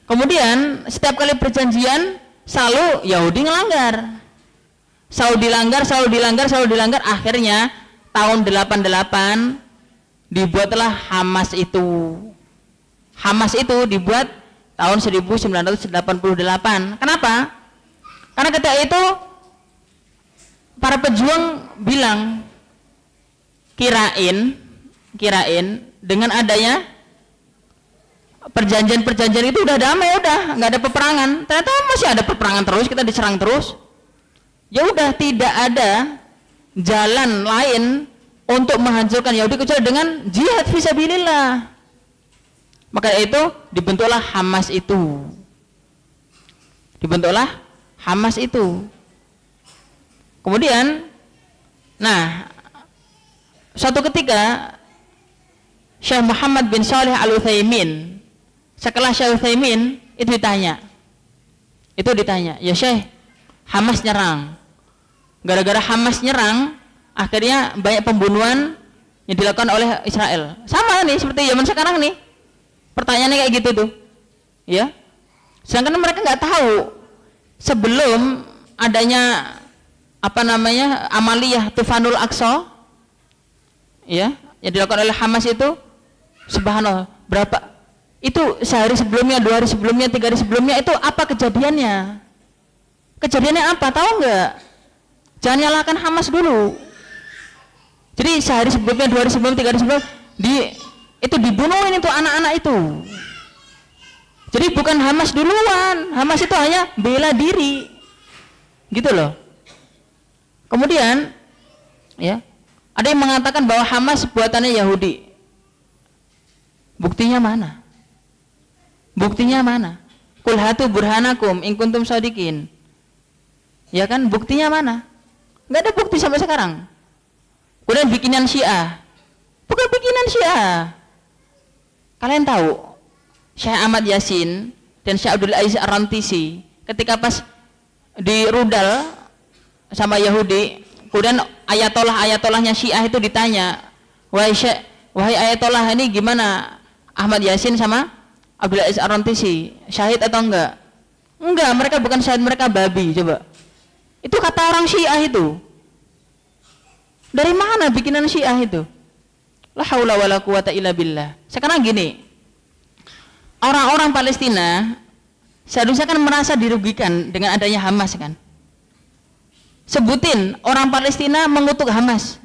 [SPEAKER 2] Kemudian setiap kali perjanjian selalu Yahudi ngelanggar. Selalu dilanggar, akhirnya tahun 88 dibuatlah Hamas itu. Hamas itu dibuat tahun 1988. Kenapa? Karena ketika itu para pejuang bilang kirain dengan adanya perjanjian itu udah damai, udah nggak ada peperangan. Ternyata masih ada peperangan terus, kita diserang terus. Ya udah, tidak ada jalan lain untuk menghancurkan Yahudi kecuali dengan jihad fisabilillah. Maka itu dibentuklah Hamas itu. Kemudian, nah, suatu ketika Syekh Muhammad bin Shalih Al-Utsaimin, setelah Syekh Utsaimin itu ditanya, ya Syekh, Hamas nyerang. Gara-gara Hamas nyerang, akhirnya banyak pembunuhan yang dilakukan oleh Israel. Sama nih seperti zaman sekarang nih. Pertanyaannya kayak gitu tuh, ya. Sedangkan mereka nggak tahu sebelum adanya amaliyah Tufanul Aqsa, ya, yang dilakukan oleh Hamas itu, subhanallah, berapa? Itu sehari sebelumnya, 2 hari sebelumnya, 3 hari sebelumnya itu apa kejadiannya? Kejadiannya apa? Tahu nggak? Jangan nyalakan Hamas dulu. Jadi sehari sebelumnya, 2 hari sebelum, 3 hari sebelum itu dibunuhin itu anak-anak itu. Jadi bukan Hamas duluan, Hamas itu hanya bela diri, gitu loh. Kemudian, ya, ada yang mengatakan bahwa Hamas buatannya Yahudi. Buktinya mana? Qul hatu burhanakum in kuntum shadiqin. Ya kan, buktinya mana? Nggak ada bukti sampai sekarang. Kemudian bikinan Syiah, bukan bikinan Syiah. Kalian tahu Syekh Ahmad Yasin dan Syekh Abdul Aziz Ar-Rantisi ketika pas di rudal sama Yahudi, kemudian ayatollah-ayatollahnya Syiah itu ditanya, wahai ayatollah, ini gimana Ahmad Yasin sama Abdul Aziz Ar-Rantisi, syahid atau enggak? Enggak, mereka bukan syahid, mereka babi. Coba, itu kata orang Syiah itu. Dari mana bikinan Syiah itu? La haula wala quwata illa billah. Sekarang gini, orang-orang Palestina seharusnya kan merasa dirugikan dengan adanya Hamas kan. Sebutin orang Palestina mengutuk Hamas,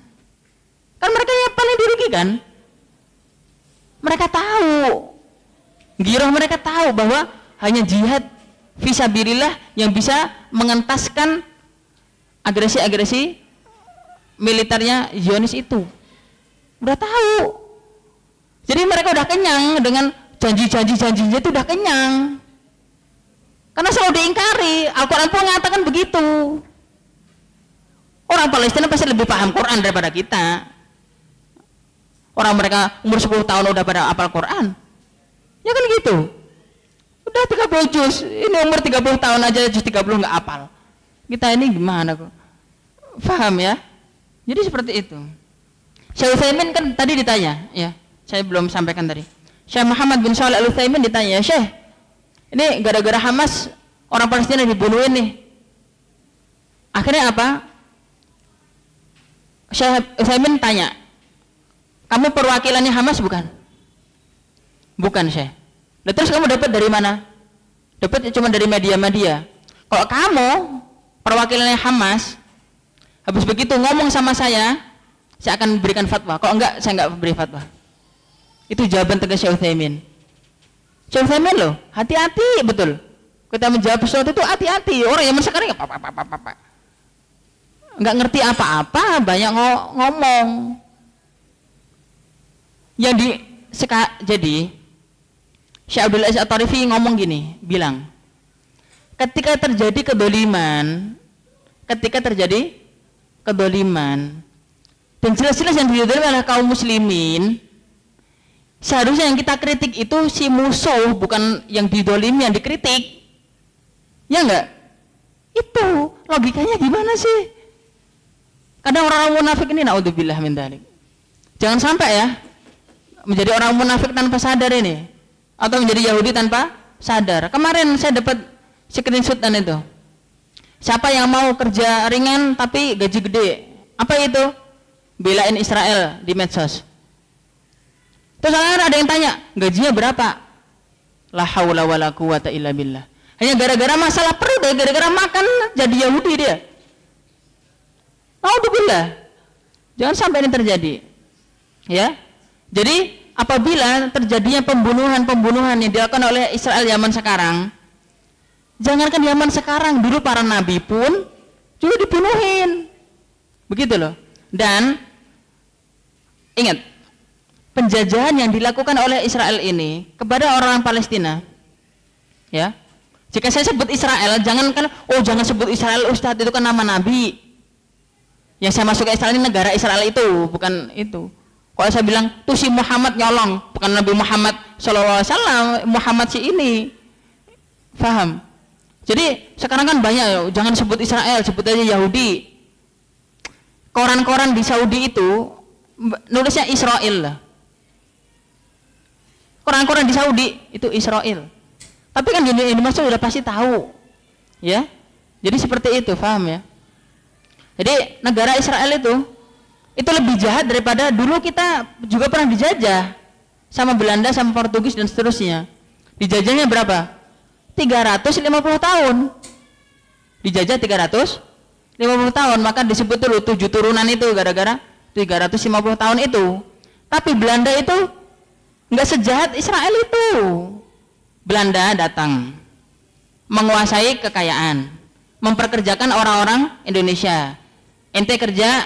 [SPEAKER 2] kan mereka yang paling dirugikan. Mereka tahu, giroh mereka tahu bahwa hanya jihad fisabilillah yang bisa mengentaskan agresi-agresi militernya Zionis itu. Udah tahu. Jadi mereka udah kenyang dengan janji-janjinya itu, udah kenyang. Karena selalu diingkari. Al-Quran pun mengatakan begitu. Orang Palestina pasti lebih paham Quran daripada kita. Orang mereka umur 10 tahun udah pada hafal Quran. Ya kan gitu. Udah 30 juz. Ini umur 30 tahun aja juz 30 nggak hafal. Kita ini gimana kok? Paham ya? Jadi seperti itu. Syekh Utsaimin kan tadi ditanya, ya, saya belum sampaikan tadi. Syekh Muhammad bin Shalih Al-Utsaimin ditanya, Syekh, ini gara-gara Hamas orang Palestina dibunuhin nih. Akhirnya apa? Syekh Utsaimin tanya, kamu perwakilannya Hamas bukan? Bukan, Syekh. Nah, terus kamu dapat dari mana? Dapat cuma dari media-media. Kalau kamu perwakilannya Hamas, habis begitu ngomong sama saya akan berikan fatwa. Kalau enggak, saya enggak beri fatwa. Itu jawaban tegas Syekh Utsaimin. Syekh Utsaimin loh, hati-hati betul. Kita menjawab sesuatu itu hati-hati. Orang yang sekarang enggak ngerti apa-apa, banyak ngomong. Jadi Syekh Abdul Aziz At-Tarifi ngomong gini, bilang, ketika terjadi kedoliman, dan jelas-jelas yang didolimi oleh kaum muslimin, seharusnya yang kita kritik itu si musuh, bukan yang didolimi yang dikritik. Ya enggak? Itu logikanya gimana sih? Kadang orang munafik ini, naudzubillah min dzalik. Jangan sampai ya menjadi orang munafik tanpa sadar ini, atau menjadi Yahudi tanpa sadar. Kemarin saya dapat screenshotan itu. Siapa yang mau kerja ringan tapi gaji gede? Apa itu? Belain Israel di medsos. Terus ada yang tanya, gajinya berapa? La haula wala quwata illa billah. Hanya gara-gara masalah perut, gara-gara makan jadi Yahudi dia. Alhamdulillah. Jangan sampai ini terjadi. Ya. Jadi apabila terjadinya pembunuhan yang dilakukan oleh Israel zaman sekarang, jangankan zaman sekarang, dulu para nabi pun juga dibunuhin. Begitu loh. Dan ingat, penjajahan yang dilakukan oleh Israel ini kepada orang Palestina, ya. Jika saya sebut Israel, jangan sebut Israel Ustadz, itu kan nama nabi. Yang saya masuk ke Israel ini negara Israel itu, bukan itu. Kalau saya bilang tuh si Muhammad nyolong, bukan Nabi Muhammad SAW, Muhammad si ini. Faham? Jadi sekarang kan banyak, jangan sebut Israel, sebut aja Yahudi. Koran-koran di Saudi itu nulisnya Israel lah. Koran-koran di Saudi itu Israel. Tapi kan di Indonesia sudah pasti tahu, ya. Jadi seperti itu, paham ya? Jadi negara Israel itu lebih jahat daripada dulu kita juga pernah dijajah sama Belanda, sama Portugis dan seterusnya. Dijajahnya berapa? 350 tahun. Dijajah 350 tahun, maka disebut dulu 7 turunan itu gara-gara 350 tahun itu. Tapi Belanda itu nggak sejahat Israel itu. Belanda datang menguasai kekayaan, memperkerjakan orang-orang Indonesia. Ente kerja,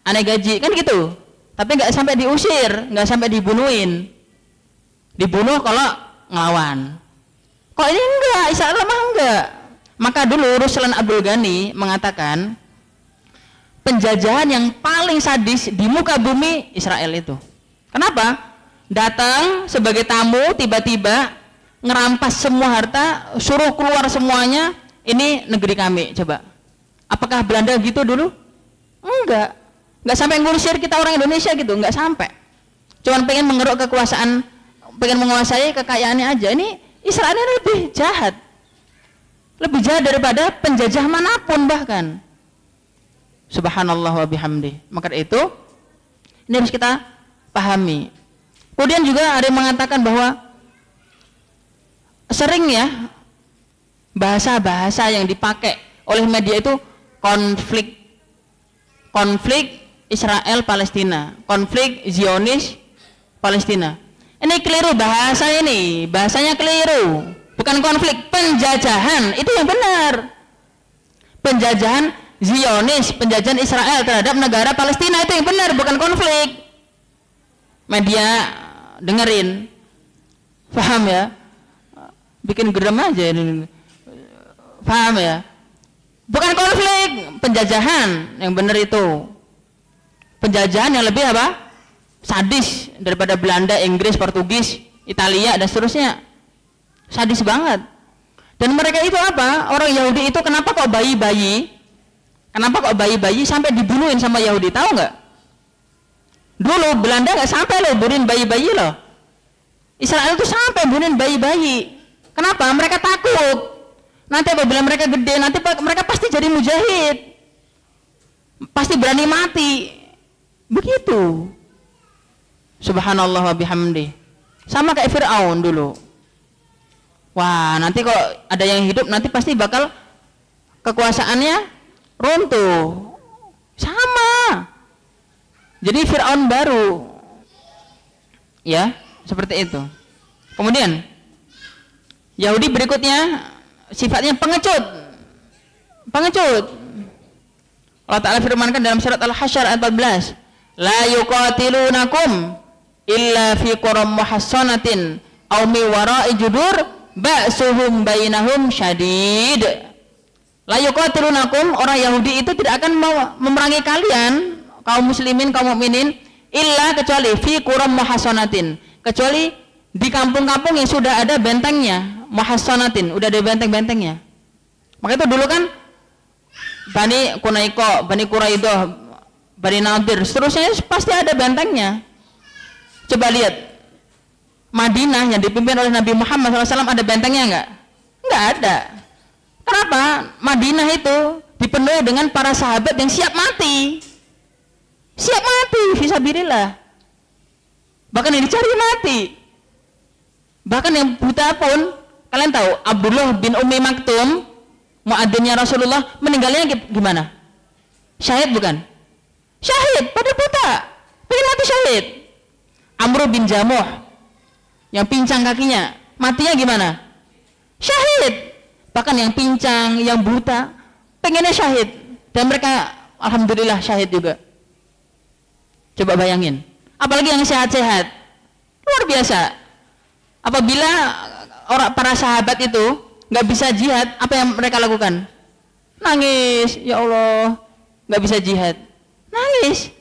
[SPEAKER 2] aneh gaji, kan gitu. Tapi nggak sampai diusir, nggak sampai dibunuhin. Dibunuh kalau ngelawan. Kok ini enggak, Israel mah enggak. Maka dulu Ruslan Abdul Ghani mengatakan penjajahan yang paling sadis di muka bumi Israel itu. Kenapa? Datang sebagai tamu, tiba-tiba ngerampas semua harta, suruh keluar semuanya, ini negeri kami. Coba, apakah Belanda gitu dulu? Enggak sampai ngusir kita orang Indonesia gitu, enggak sampai. Cuman pengen mengeruk kekuasaan, pengen menguasai kekayaannya aja. Ini Israel ini lebih jahat daripada penjajah manapun bahkan. Subhanallah wa bihamdi. Maka itu ini harus kita pahami. Kemudian juga ada yang mengatakan bahwa sering ya bahasa-bahasa yang dipakai oleh media itu konflik Israel Palestina, konflik Zionis Palestina. Ini keliru bahasa ini, bahasanya keliru. Bukan konflik, penjajahan, itu yang benar. Penjajahan Zionis, penjajahan Israel terhadap negara Palestina, itu yang benar, bukan konflik. Media dengerin, paham ya? Bikin geram aja ini. Paham ya? Bukan konflik, penjajahan, yang benar itu. Penjajahan yang lebih apa? Sadis daripada Belanda, Inggris, Portugis, Italia dan seterusnya. Sadis banget. Dan mereka itu apa? Orang Yahudi itu kenapa kok bayi-bayi? Kenapa kok bayi-bayi sampai dibunuhin sama Yahudi? Tahu nggak? Dulu Belanda nggak sampai loh bunuhin bayi-bayi loh. Israel itu sampai bunuhin bayi-bayi. Kenapa? Mereka takut. Nanti apabila mereka gede, nanti mereka pasti jadi mujahid. Pasti berani mati. Begitu. Subhanallah wa bihamdi. Sama kayak Fir'aun dulu. Wah, nanti kalau ada yang hidup nanti pasti bakal kekuasaannya runtuh. Sama. Jadi Fir'aun baru. Ya, seperti itu. Kemudian Yahudi berikutnya sifatnya pengecut. Pengecut. Allah Ta'ala firmankan dalam surat Al-Hasyr ayat 14, la yuqatilunakum illa fi quram muhassanatin aw mi wara'i judur ba'suhum bainahum syadid. La yuqatilunakum, orang Yahudi itu tidak akan memerangi kalian kaum muslimin, kaum mukminin, illa kecuali fi quram muhassanatin, kecuali di kampung-kampung yang sudah ada bentengnya, muhassanatin, udah ada benteng-bentengnya. Maka itu dulu kan Bani Quraiko, Bani Quraidah, Bani Nadir, seterusnya pasti ada bentengnya. Coba lihat Madinah yang dipimpin oleh Nabi Muhammad SAW, ada bentengnya enggak? Enggak ada. Kenapa? Madinah itu dipenuhi dengan para sahabat yang siap mati. Siap mati, fisabilillah. Bahkan yang dicari mati. Bahkan yang buta pun, kalian tahu Abdullah bin Ummi Maktum, muadzinnya Rasulullah, meninggalnya gimana? Syahid bukan? Syahid, pada buta, pengen mati syahid. Amr bin Jamuh yang pincang kakinya, matinya gimana? Syahid. Bahkan yang pincang, yang buta, pengennya syahid, dan mereka alhamdulillah syahid juga. Coba bayangin, apalagi yang sehat-sehat, luar biasa. Apabila para sahabat itu nggak bisa jihad, apa yang mereka lakukan? Nangis, ya Allah, nggak bisa jihad, nangis.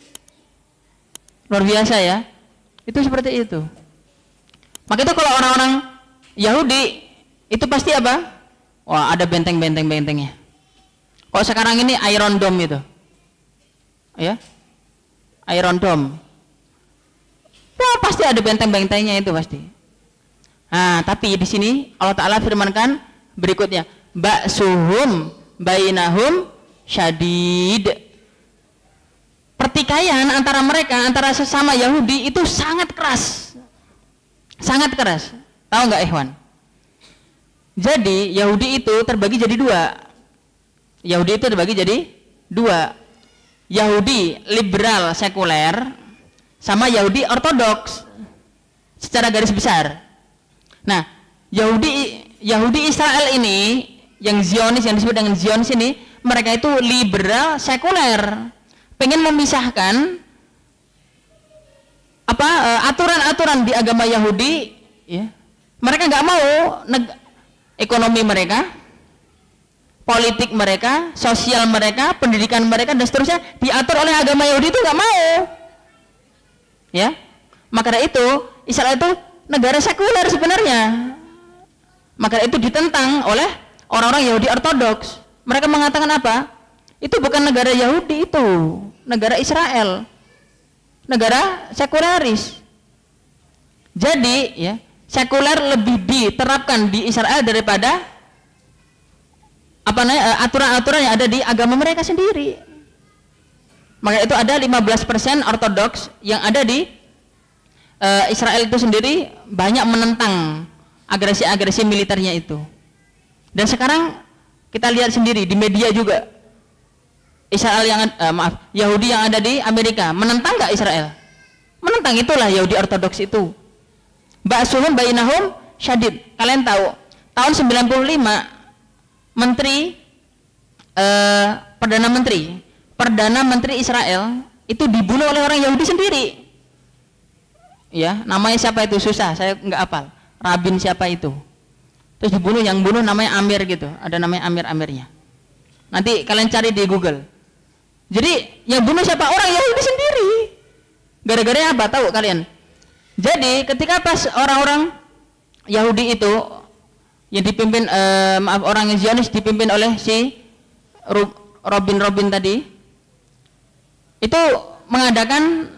[SPEAKER 2] Luar biasa ya, itu seperti itu. Maka itu kalau orang-orang Yahudi itu pasti apa? Wah, ada benteng-bentengnya. Kalau sekarang ini Iron Dome itu, ya, Iron Dome. Wah, pasti ada benteng-bentengnya itu pasti. Nah, tapi di sini Allah Ta'ala firmankan berikutnya, ba'suhum bainahum syadid. Pertikaian antara mereka, antara sesama Yahudi itu sangat keras. Sangat keras. Tahu nggak Ikhwan? Jadi Yahudi itu terbagi jadi dua. Yahudi itu terbagi jadi dua. Yahudi liberal sekuler sama Yahudi ortodoks secara garis besar. Nah, Yahudi Israel ini yang Zionis, yang disebut dengan Zionis ini, mereka itu liberal sekuler, pengen memisahkan apa aturan-aturan di agama Yahudi, ya. Mereka nggak mau ekonomi mereka, politik mereka, sosial mereka, pendidikan mereka dan seterusnya diatur oleh agama Yahudi, itu nggak mau, ya. Maka dari itu Israel itu negara sekuler sebenarnya. Maka itu ditentang oleh orang-orang Yahudi ortodoks. Mereka mengatakan apa? Itu bukan negara Yahudi, itu negara Israel, negara sekuleris. Jadi ya, sekuler lebih diterapkan di Israel daripada aturan-aturan yang ada di agama mereka sendiri. Maka itu ada 15% ortodoks yang ada di Israel itu sendiri, banyak menentang agresi-agresi militernya itu. Dan sekarang kita lihat sendiri di media juga, Israel yang Yahudi yang ada di Amerika menentang nggak Israel? Menentang, itulah Yahudi ortodoks itu. Ba'suhum bainahum syadid. Kalian tahu tahun 95 Perdana Menteri Israel itu dibunuh oleh orang Yahudi sendiri. Ya, namanya siapa itu? Susah, saya nggak hafal. Rabin siapa itu? Terus dibunuh, yang bunuh namanya Amir gitu. Ada namanya Amirnya. Nanti kalian cari di Google. Jadi yang bunuh siapa? Orang Yahudi sendiri. Gara-gara apa? Tahu kalian? Jadi ketika pas orang-orang Yahudi itu yang dipimpin orang Zionis dipimpin oleh si Robin tadi, itu mengadakan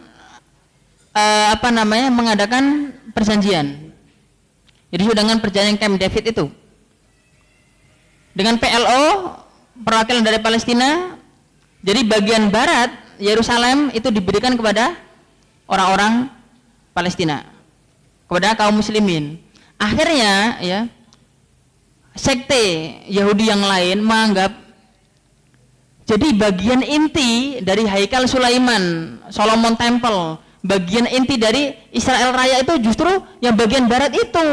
[SPEAKER 2] mengadakan perjanjian. Jadi dengan perjanjian Camp David itu dengan PLO, perwakilan dari Palestina. Jadi bagian barat Yerusalem itu diberikan kepada orang-orang Palestina, kepada kaum muslimin. Akhirnya ya, sekte Yahudi yang lain menganggap jadi bagian inti dari Haikal Sulaiman, Solomon Temple, bagian inti dari Israel Raya itu justru yang bagian barat itu.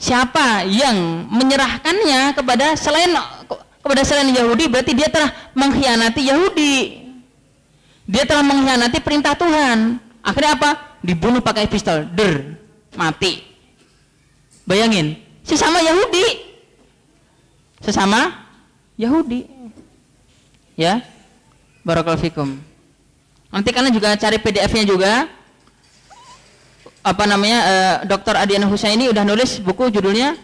[SPEAKER 2] Siapa yang menyerahkannya kepada selain Yahudi, berarti dia telah mengkhianati Yahudi. Dia telah mengkhianati perintah Tuhan. Akhirnya apa? Dibunuh pakai pistol, mati. Bayangin, sesama Yahudi. Ya, barakallahu fikum. Nanti kalian juga cari PDF-nya juga. Dr. Adiana Husaini udah nulis buku judulnya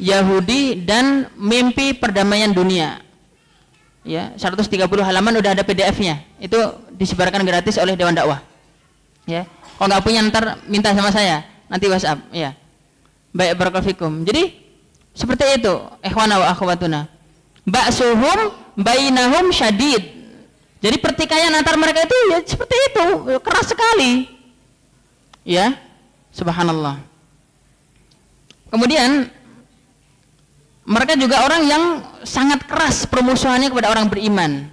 [SPEAKER 2] Yahudi dan Mimpi Perdamaian Dunia. Ya, 130 halaman udah ada PDF-nya. Itu disebarkan gratis oleh Dewan Dakwah. Ya, kalau nggak punya ntar minta sama saya, nanti WhatsApp. Ya, baik, barakallahu fikum. Jadi seperti itu, ikhwana wa akhwatuna. Ba'suhum bainahum syadid. Jadi pertikaian antar mereka itu ya seperti itu, keras sekali. Ya, subhanallah. Kemudian mereka juga orang yang sangat keras permusuhannya kepada orang beriman.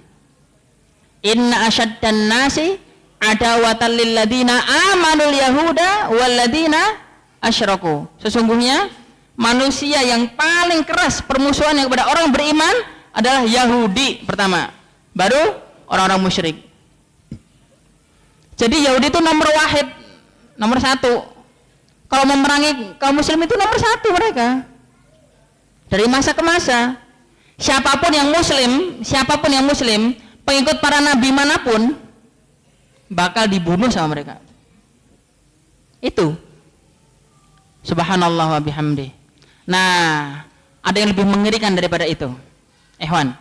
[SPEAKER 2] Inna asyaddan nasi adawatan lil ladina amanul yahuda wal ladina asyraku. Sesungguhnya manusia yang paling keras permusuhannya kepada orang beriman adalah Yahudi pertama, baru orang-orang musyrik. Jadi Yahudi itu nomor wahid, nomor satu. Kalau memerangi kaum muslim itu nomor satu mereka. Dari masa ke masa, siapapun yang muslim, pengikut para nabi manapun bakal dibunuh sama mereka. Itu. Subhanallah wa bihamdi. Nah, ada yang lebih mengerikan daripada itu. Ikhwan.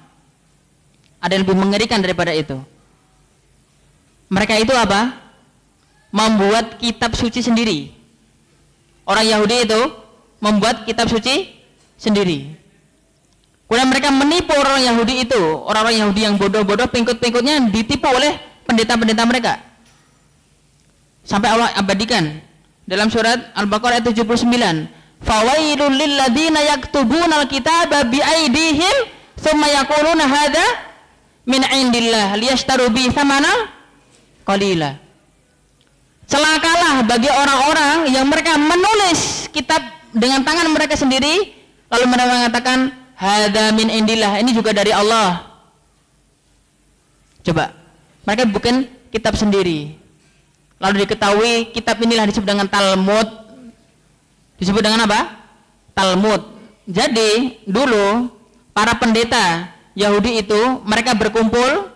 [SPEAKER 2] Ada yang lebih mengerikan daripada itu. Mereka itu apa? Membuat kitab suci sendiri. Orang Yahudi itu membuat kitab suci sendiri. Kemudian mereka menipu orang Yahudi itu. Orang-orang Yahudi yang bodoh-bodoh, pengikut-pengikutnya ditipu oleh pendeta-pendeta mereka. Sampai Allah abadikan dalam surat Al-Baqarah ayat 79. Fawailul lil ladzina yaktubuna al-kitaba bi aydihim tsumma yaquluna hadza min indillah liyashtaru bi tsamanan qalila. Celakalah bagi orang-orang yang mereka menulis kitab dengan tangan mereka sendiri lalu mereka mengatakan hadza min indillah, ini juga dari Allah. Coba, mereka bukan kitab sendiri. Lalu diketahui kitab inilah disebut dengan Talmud. Disebut dengan apa? Talmud. Jadi dulu para pendeta Yahudi itu mereka berkumpul.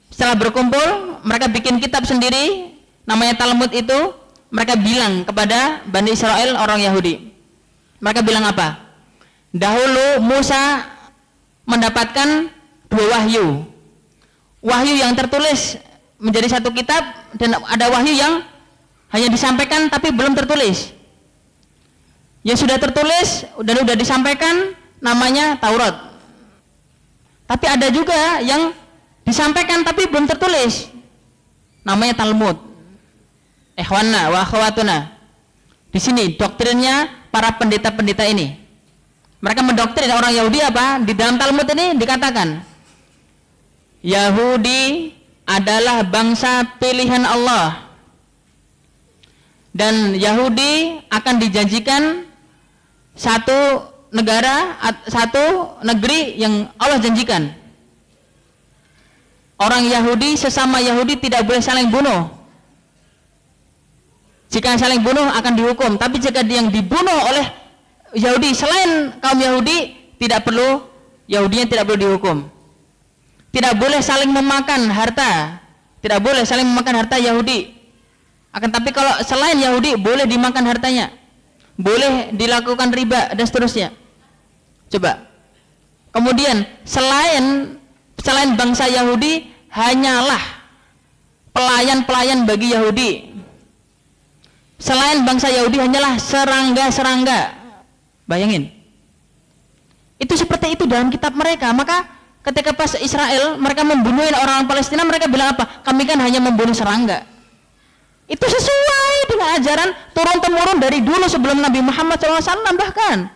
[SPEAKER 2] Setelah berkumpul mereka bikin kitab sendiri, namanya Talmud itu. Mereka bilang kepada Bani Israel, orang Yahudi, mereka bilang apa? Dahulu Musa mendapatkan 2 wahyu. Wahyu yang tertulis menjadi satu kitab, dan ada wahyu yang hanya disampaikan tapi belum tertulis. Yang sudah tertulis dan sudah disampaikan namanya Taurat. Tapi ada juga yang disampaikan tapi belum tertulis, namanya Talmud. Ikhwanna wa akhwatuna. Di sini doktrinnya para pendeta-pendeta ini. Mereka mendoktrin orang Yahudi apa? Di dalam Talmud ini dikatakan Yahudi adalah bangsa pilihan Allah, dan Yahudi akan dijanjikan satu negara, satu negeri yang Allah janjikan. Orang Yahudi sesama Yahudi tidak boleh saling bunuh. Jika saling bunuh akan dihukum, tapi jika yang dibunuh oleh Yahudi selain kaum Yahudi, tidak perlu, Yahudinya tidak perlu dihukum. Tidak boleh saling memakan harta, tidak boleh saling memakan harta Yahudi. Akan tapi kalau selain Yahudi boleh dimakan hartanya, boleh dilakukan riba dan seterusnya. Coba. Kemudian selain bangsa Yahudi hanyalah pelayan-pelayan bagi Yahudi. Selain bangsa Yahudi hanyalah serangga-serangga. Bayangin. Itu seperti itu dalam kitab mereka. Maka ketika pas Israel mereka membunuh orang Palestina, mereka bilang apa? Kami kan hanya membunuh serangga. Itu sesuai dengan ajaran turun-temurun dari dulu sebelum Nabi Muhammad SAW bahkan.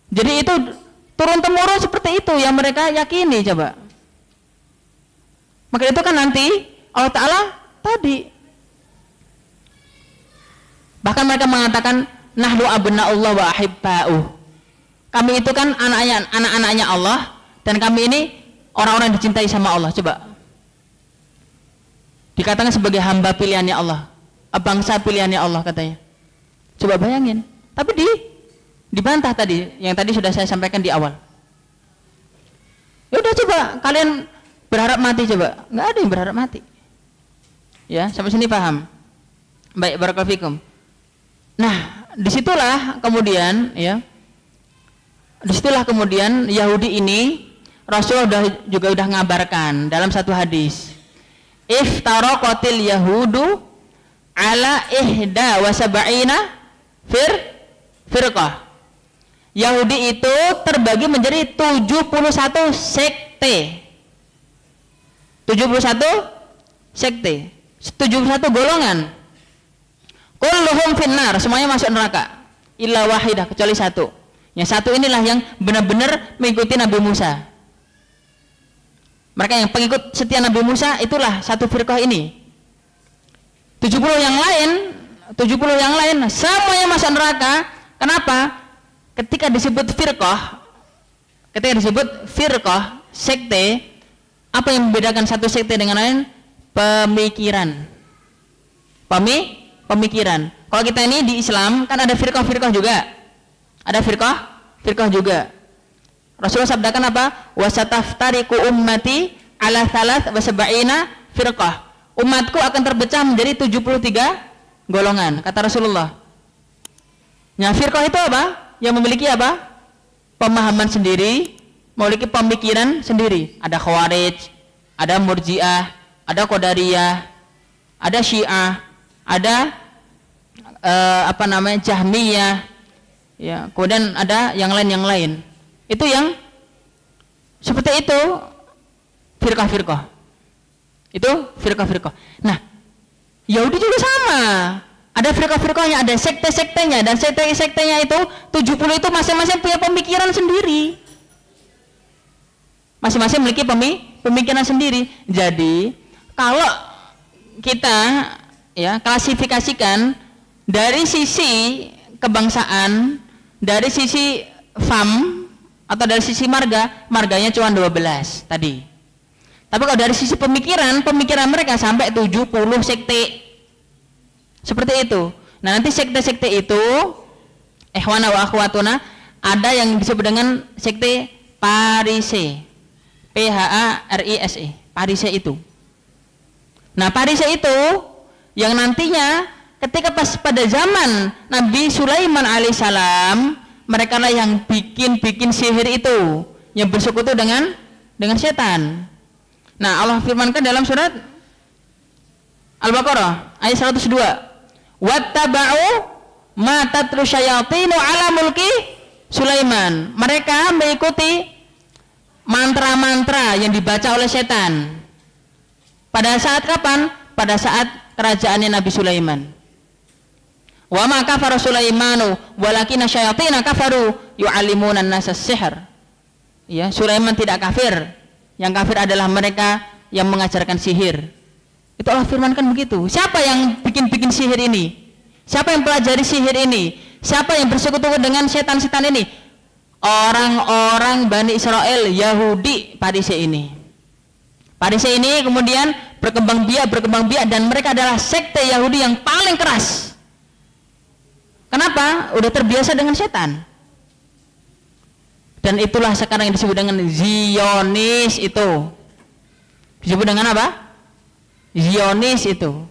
[SPEAKER 2] Jadi itu turun-temurun seperti itu yang mereka yakini coba. Maka itu kan nanti Allah Ta'ala tadi bahkan mereka mengatakan nahnu abna'ullah wa ahibba'uh. Kami itu kan anak-anaknya Allah dan kami ini orang-orang yang dicintai sama Allah. Coba dikatakan sebagai hamba pilihannya Allah, bangsa pilihannya Allah katanya. Coba bayangin. Tapi dibantah tadi, yang tadi sudah saya sampaikan di awal. Ya udah coba kalian berharap mati coba. Nggak ada yang berharap mati. Ya, sampai sini paham. Baik, barakallahu fikum. Nah, disitulah kemudian Yahudi ini Rasul juga udah ngabarkan dalam satu hadis. Iftaraqatil yahudu ala ihda wa sab'ina firqah. Yahudi itu terbagi menjadi 71 sekte. 71 sekte. 71 golongan. Kulluhum finnar, semuanya masuk neraka. Illa wahidah, kecuali satu. Yang satu inilah yang benar-benar mengikuti Nabi Musa. Mereka yang pengikut setia Nabi Musa, itulah satu firqah ini. 70 yang lain semuanya masuk neraka. Kenapa? Ketika disebut firqah, sekte, apa yang membedakan satu sekte dengan lain? Pemikiran. Pemikiran. Kalau kita ini di Islam kan ada firqah juga. Ada firqah juga. Rasulullah sabdakan apa? Wasataftariqu ummati ala thalath wa sab'ina firqah. Umatku akan terpecah menjadi 73 golongan, kata Rasulullah. Nah, firqah itu apa? Yang memiliki apa? Pemahaman sendiri, memiliki pemikiran sendiri. Ada Khawarij, ada Murji'ah, ada Qadariyah, ada Syiah, ada Jahmiyah, ya, kemudian ada yang lain. Itu yang seperti itu firqah. Itu firqah. Nah, Yahudi juga sama. Ada firqah-firqahnya, ada sekte-sektenya, dan sekte-sektenya itu 70 itu masing-masing punya pemikiran sendiri. Masing-masing memiliki pemikiran sendiri. Jadi, kalau kita klasifikasikan dari sisi kebangsaan, dari sisi fam atau dari sisi marganya cuma 12 tadi. Tapi kalau dari sisi pemikiran mereka sampai 70 sekte. Seperti itu. Nah, nanti sekte-sekte itu ikhwana wa akhwatuna, ada yang disebut dengan sekte Parise. PHARISE. Parise itu. Nah, Parise itu yang nantinya ketika pada zaman Nabi Sulaiman alaihissalam, mereka lah yang bikin sihir itu, yang bersekutu dengan setan. Nah, Allah firmankan dalam surat Al-Baqarah ayat 102. Wattaba'u ma tatlu syayatinu ala mulki Sulaiman. Mereka mengikuti mantra-mantra yang dibaca oleh setan. Pada saat kapan? Pada saat kerajaannya Nabi Sulaiman. Wa ma kafara Sulaimanu walakinna syayatina kafaru yu'allimuna an-nasa as-sihr. Ya, Sulaiman tidak kafir. Yang kafir adalah mereka yang mengajarkan sihir. Itu Allah firmankan begitu. Siapa yang bikin sihir ini? Siapa yang pelajari sihir ini? Siapa yang bersekutu dengan setan-setan ini? Orang-orang Bani Israel, Yahudi Parise ini. Parise ini kemudian berkembang biak dan mereka adalah sekte Yahudi yang paling keras. Kenapa? Udah terbiasa dengan setan. Dan itulah sekarang yang disebut dengan Zionis itu. Disebut dengan apa? Zionis itu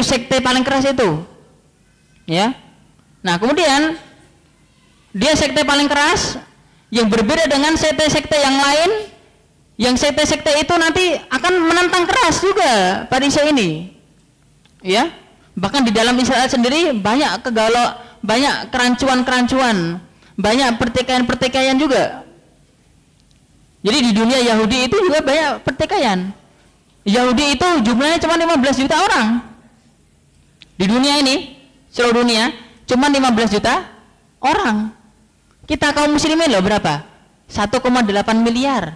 [SPEAKER 2] sekte paling keras itu, ya. Nah, kemudian dia sekte paling keras yang berbeda dengan sekte-sekte yang lain. Yang sekte-sekte itu nanti akan menentang keras juga Parise ini, ya. Bahkan di dalam Israel sendiri banyak banyak kerancuan, banyak pertikaian juga. Jadi di dunia Yahudi itu juga banyak pertikaian. Yahudi itu jumlahnya cuma 15 juta orang. Di dunia ini, seluruh dunia, cuma 15 juta orang. Kita kaum muslimin loh berapa? 1,8 miliar.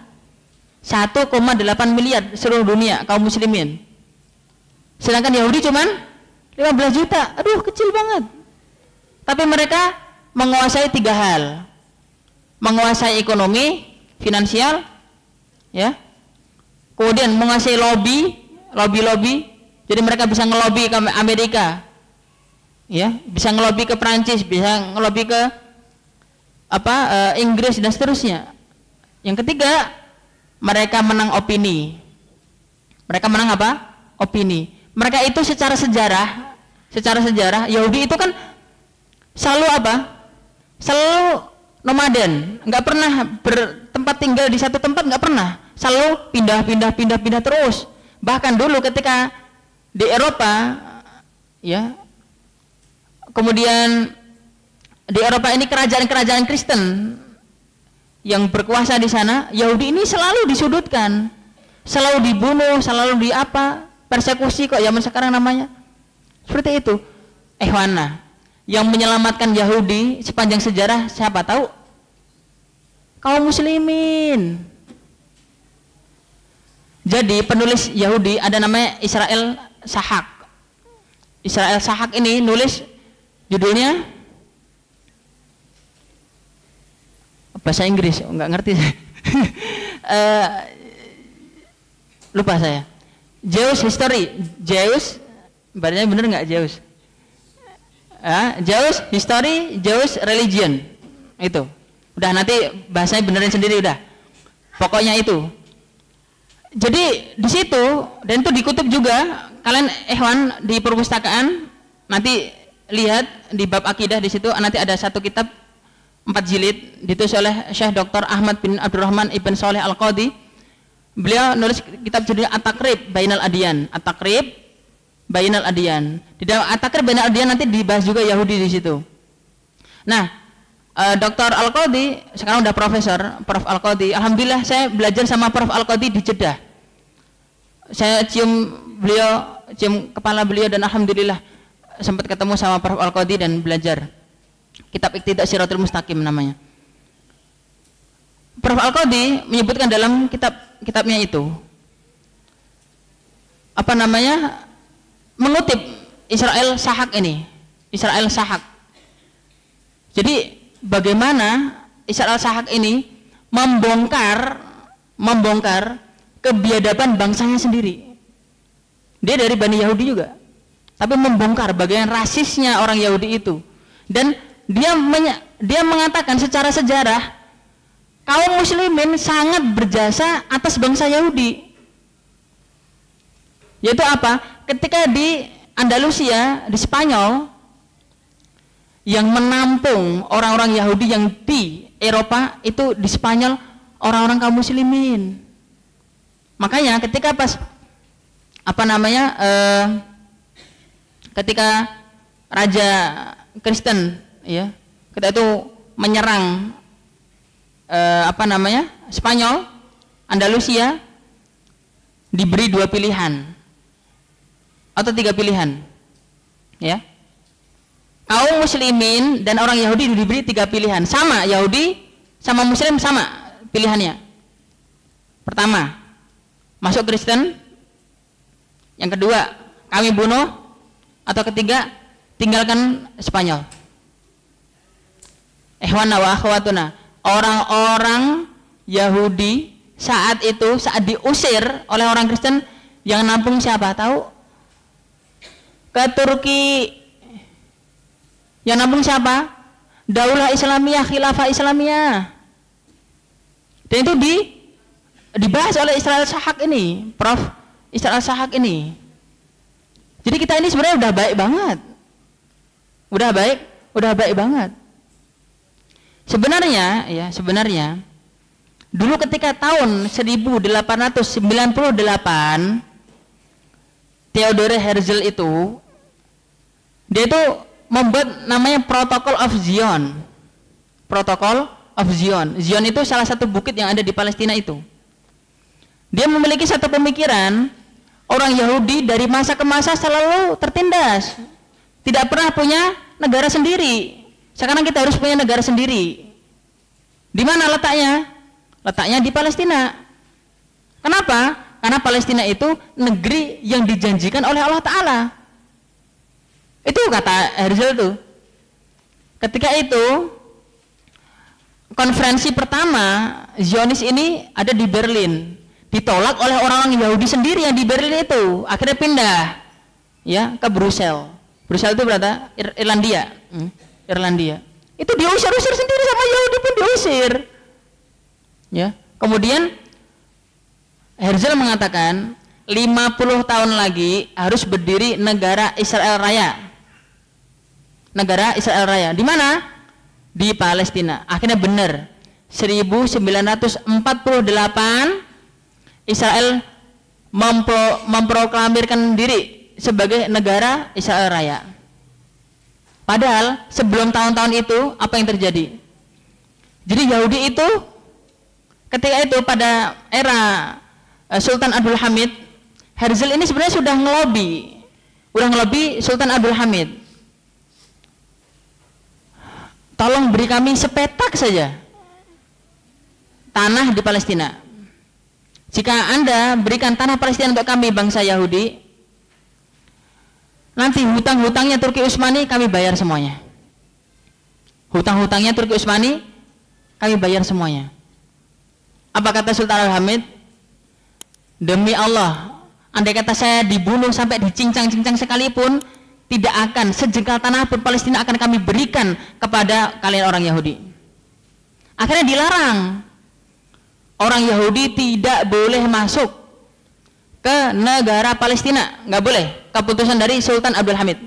[SPEAKER 2] 1,8 miliar seluruh dunia kaum muslimin. Sedangkan Yahudi cuma 15 juta. Aduh, kecil banget. Tapi mereka menguasai 3 hal. Menguasai ekonomi, finansial, ya. Kemudian menguasai lobby. Jadi mereka bisa ngelobi ke Amerika, ya, bisa ngelobi ke Prancis, bisa ngelobi ke Inggris dan seterusnya. Yang ketiga, mereka menang opini. Mereka menang apa? Opini. Mereka itu secara sejarah Yahudi itu kan selalu apa? Selalu nomaden, nggak pernah bertempat tinggal di satu tempat, nggak pernah. Selalu pindah terus. Bahkan dulu ketika di Eropa, ya, kemudian di Eropa ini kerajaan-kerajaan Kristen yang berkuasa di sana, Yahudi ini selalu disudutkan, selalu dibunuh, selalu persekusi kok zaman sekarang namanya. Seperti itu. Ehwana, yang menyelamatkan Yahudi sepanjang sejarah siapa tahu? Kaum muslimin. Jadi penulis Yahudi ada namanya Israel Sahak. Israel Sahak ini nulis judulnya bahasa Inggris, nggak ngerti. Lupa saya. Jewish History, Jewish, bacanya bener nggak Jewish? Jewish History, Jewish Religion, itu. Udah nanti bahasanya benerin sendiri udah. Pokoknya itu. Jadi di situ dan itu dikutip juga. Kalian di perpustakaan nanti lihat di bab akidah di situ nanti ada satu kitab 4 jilid ditulis oleh Syekh Dr. Ahmad bin Abdurrahman Ibn Saleh Al-Qadi. Beliau nulis kitab judulnya At-Taqrib Bainal Adyan. At-Taqrib Bainal Adyan. Di dalam At-Taqrib Bainal Adyan nanti dibahas juga Yahudi di situ. Nah, Dr. Al-Qadi sekarang udah Prof. Al-Qadi. Alhamdulillah saya belajar sama Prof. Al-Qadi di Jeddah. Saya cium kepala beliau dan alhamdulillah sempat ketemu sama Prof. Al-Qadi dan belajar kitab Iqtidak Shiratul Mustaqim namanya. Prof. Al-Qadi menyebutkan dalam kitabnya itu mengutip Israel Sahak ini. Israel Sahak. Jadi bagaimana Israel Sahak ini membongkar kebiadaban bangsanya sendiri. Dia dari Bani Yahudi juga, tapi membongkar bagian rasisnya orang Yahudi itu. Dan dia mengatakan secara sejarah kaum muslimin sangat berjasa atas bangsa Yahudi. Yaitu apa? Ketika di Andalusia, di Spanyol, yang menampung orang-orang Yahudi yang di Eropa itu di Spanyol orang-orang kaum muslimin. Makanya ketika ketika raja Kristen, ya, ketika itu menyerang Spanyol, Andalusia, diberi 2 pilihan atau 3 pilihan, ya. Kaum muslimin dan orang Yahudi diberi 3 pilihan, sama Yahudi sama Muslim sama pilihannya. Pertama, masuk Kristen. Yang kedua, kami bunuh. Atau ketiga, tinggalkan Spanyol. Ikhwana wa akhwatuna, orang-orang Yahudi saat diusir oleh orang Kristen, yang nampung siapa tahu? Ke Turki. Yang nampung siapa? Daulah Islamiyah, Khilafah Islamiyah. Dan itu dibahas oleh Israel Sahak ini, Prof. Israel Sahak ini. Jadi kita ini sebenarnya udah baik banget. Udah baik banget. Sebenarnya dulu ketika tahun 1898 Theodore Herzl itu dia itu membuat namanya Protocol of Zion. Protocol of Zion. Zion itu salah satu bukit yang ada di Palestina itu. Dia memiliki satu pemikiran, orang Yahudi dari masa ke masa selalu tertindas, tidak pernah punya negara sendiri. Sekarang kita harus punya negara sendiri. Di mana letaknya? Letaknya di Palestina. Kenapa? Karena Palestina itu negeri yang dijanjikan oleh Allah Ta'ala. Itu kata Herzl itu. Ketika itu konferensi pertama Zionis ini ada di Berlin, ditolak oleh orang-orang Yahudi sendiri yang di Berlin itu. Akhirnya pindah ya ke Brussel. Brussel itu berarti Irlandia. Irlandia. Itu diusir-usir sendiri sama Yahudi pun diusir. Ya. Kemudian Herzl mengatakan 50 tahun lagi harus berdiri negara Israel Raya. Negara Israel Raya. Di mana? Di Palestina. Akhirnya benar. 1948 Israel memproklamirkan diri sebagai negara Israel Raya. Padahal sebelum tahun-tahun itu apa yang terjadi? Jadi Yahudi itu ketika itu pada era Sultan Abdul Hamid, Herzl ini sebenarnya sudah ngelobi Sultan Abdul Hamid. Tolong beri kami sepetak saja tanah di Palestina. Jika Anda berikan tanah Palestina untuk kami bangsa Yahudi, nanti hutang-hutangnya Turki Utsmani kami bayar semuanya. Hutang-hutangnya Turki Utsmani kami bayar semuanya. Apa kata Sultan Abdul Hamid? Demi Allah, andai kata saya dibunuh sampai dicincang-cincang sekalipun, tidak akan sejengkal tanah pun Palestina akan kami berikan kepada kalian orang Yahudi. Akhirnya dilarang. Orang Yahudi tidak boleh masuk ke negara Palestina, nggak boleh. Keputusan dari Sultan Abdul Hamid.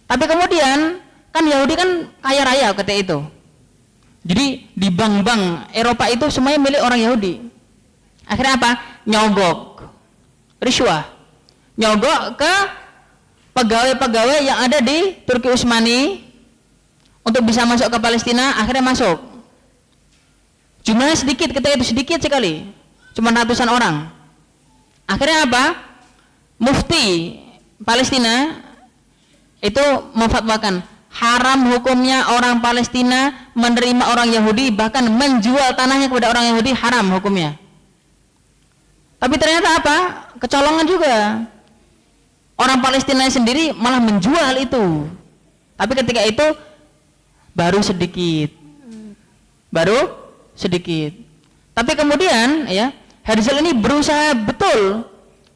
[SPEAKER 2] Tapi kemudian kan Yahudi kan kaya raya ketika itu. Jadi di bank-bank Eropa itu semuanya milik orang Yahudi. Akhirnya apa? Nyogok, riswah, nyogok ke pegawai-pegawai yang ada di Turki Utsmani untuk bisa masuk ke Palestina. Akhirnya masuk. Jumlahnya sedikit, ketika itu sedikit sekali, cuma ratusan orang. Akhirnya apa? Mufti Palestina itu memfatwakan haram hukumnya orang Palestina menerima orang Yahudi, bahkan menjual tanahnya kepada orang Yahudi haram hukumnya. Tapi ternyata apa? Kecolongan juga. Orang Palestina sendiri malah menjual itu. Tapi ketika itu baru sedikit. Tapi kemudian ya, Herzl ini berusaha betul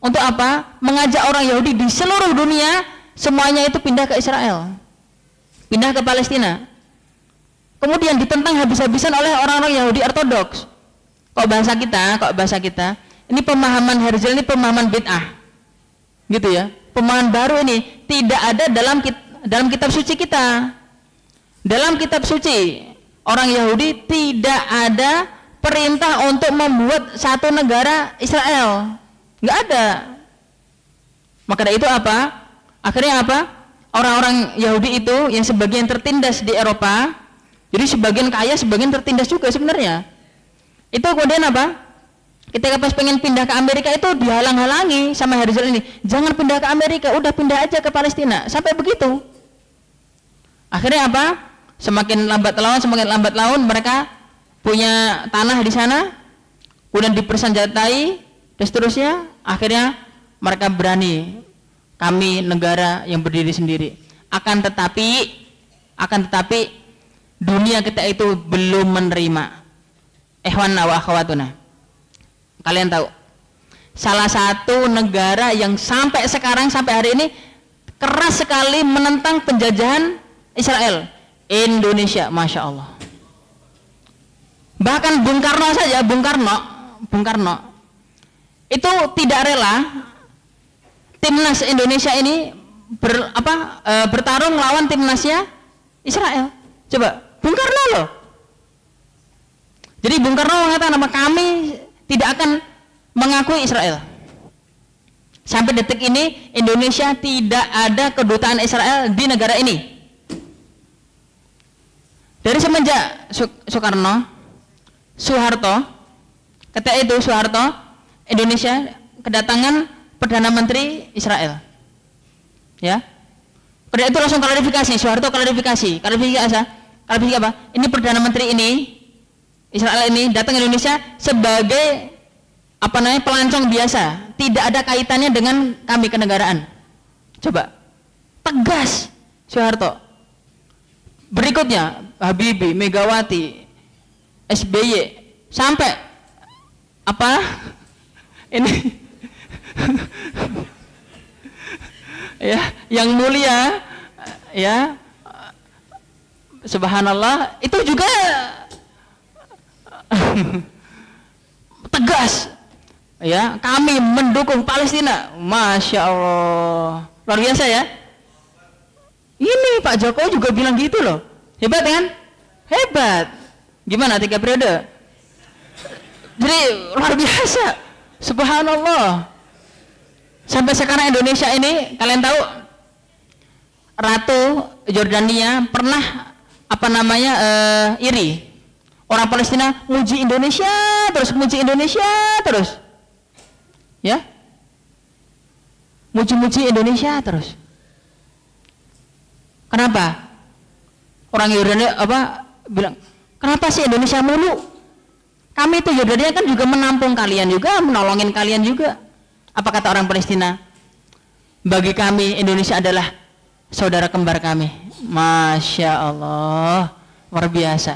[SPEAKER 2] untuk apa? Mengajak orang Yahudi di seluruh dunia semuanya itu pindah ke Israel. Pindah ke Palestina. Kemudian ditentang habis-habisan oleh orang-orang Yahudi ortodoks. Kok bahasa kita? Ini pemahaman Herzl ini pemahaman bid'ah, gitu ya. Pemahaman baru ini tidak ada dalam kitab suci kita. Dalam kitab suci orang Yahudi tidak ada perintah untuk membuat satu negara Israel, nggak ada. Maka dari itu apa? Akhirnya apa? Orang-orang Yahudi itu yang sebagian tertindas di Eropa, jadi sebagian kaya, sebagian tertindas juga sebenarnya. Itu kemudian apa? Ketika pas pengen pindah ke Amerika itu dihalang-halangi sama Herzl ini. Jangan pindah ke Amerika, udah pindah aja ke Palestina. Sampai begitu. Akhirnya apa? Semakin lambat laun mereka punya tanah di sana, kemudian dipersenjatai dan seterusnya. Akhirnya mereka berani, kami negara yang berdiri sendiri. Akan tetapi dunia kita itu belum menerima. Ikhwanna wa akhwatuna. Kalian tahu, salah satu negara yang sampai sekarang, sampai hari ini keras sekali menentang penjajahan Israel, Indonesia. Masya Allah. Bahkan Bung Karno itu tidak rela timnas Indonesia ini bertarung melawan timnasnya Israel. Coba, Bung Karno loh. Jadi Bung Karno mengatakan, nama kami tidak akan mengakui Israel. Sampai detik ini Indonesia tidak ada kedutaan Israel di negara ini. Dari semenjak Soeharto, ketika itu Soeharto, Indonesia kedatangan Perdana Menteri Israel. Ya. Pada itu langsung klarifikasi, Soeharto klarifikasi apa? Ini Perdana Menteri ini, Israel ini datang ke Indonesia sebagai pelancong biasa, tidak ada kaitannya dengan kami kenegaraan. Coba, tegas Soeharto. Berikutnya Habibie, Megawati, SBY, sampai ini ya, yang mulia ya, subhanallah, itu juga tegas ya, kami mendukung Palestina. Masya Allah, luar biasa ya. Ini Pak Jokowi juga bilang gitu loh, hebat kan? Hebat. Gimana 3 periode? Jadi luar biasa, subhanallah. Sampai sekarang Indonesia ini, kalian tahu Ratu Jordania pernah iri. Orang Palestina muji Indonesia terus, ya, muji Indonesia terus. Kenapa? Orang Yordania bilang, kenapa sih Indonesia mulu? Kami itu Yordania kan juga menampung kalian juga, menolongin kalian juga. Apa kata orang Palestina? Bagi kami Indonesia adalah saudara kembar kami. Masya Allah, luar biasa.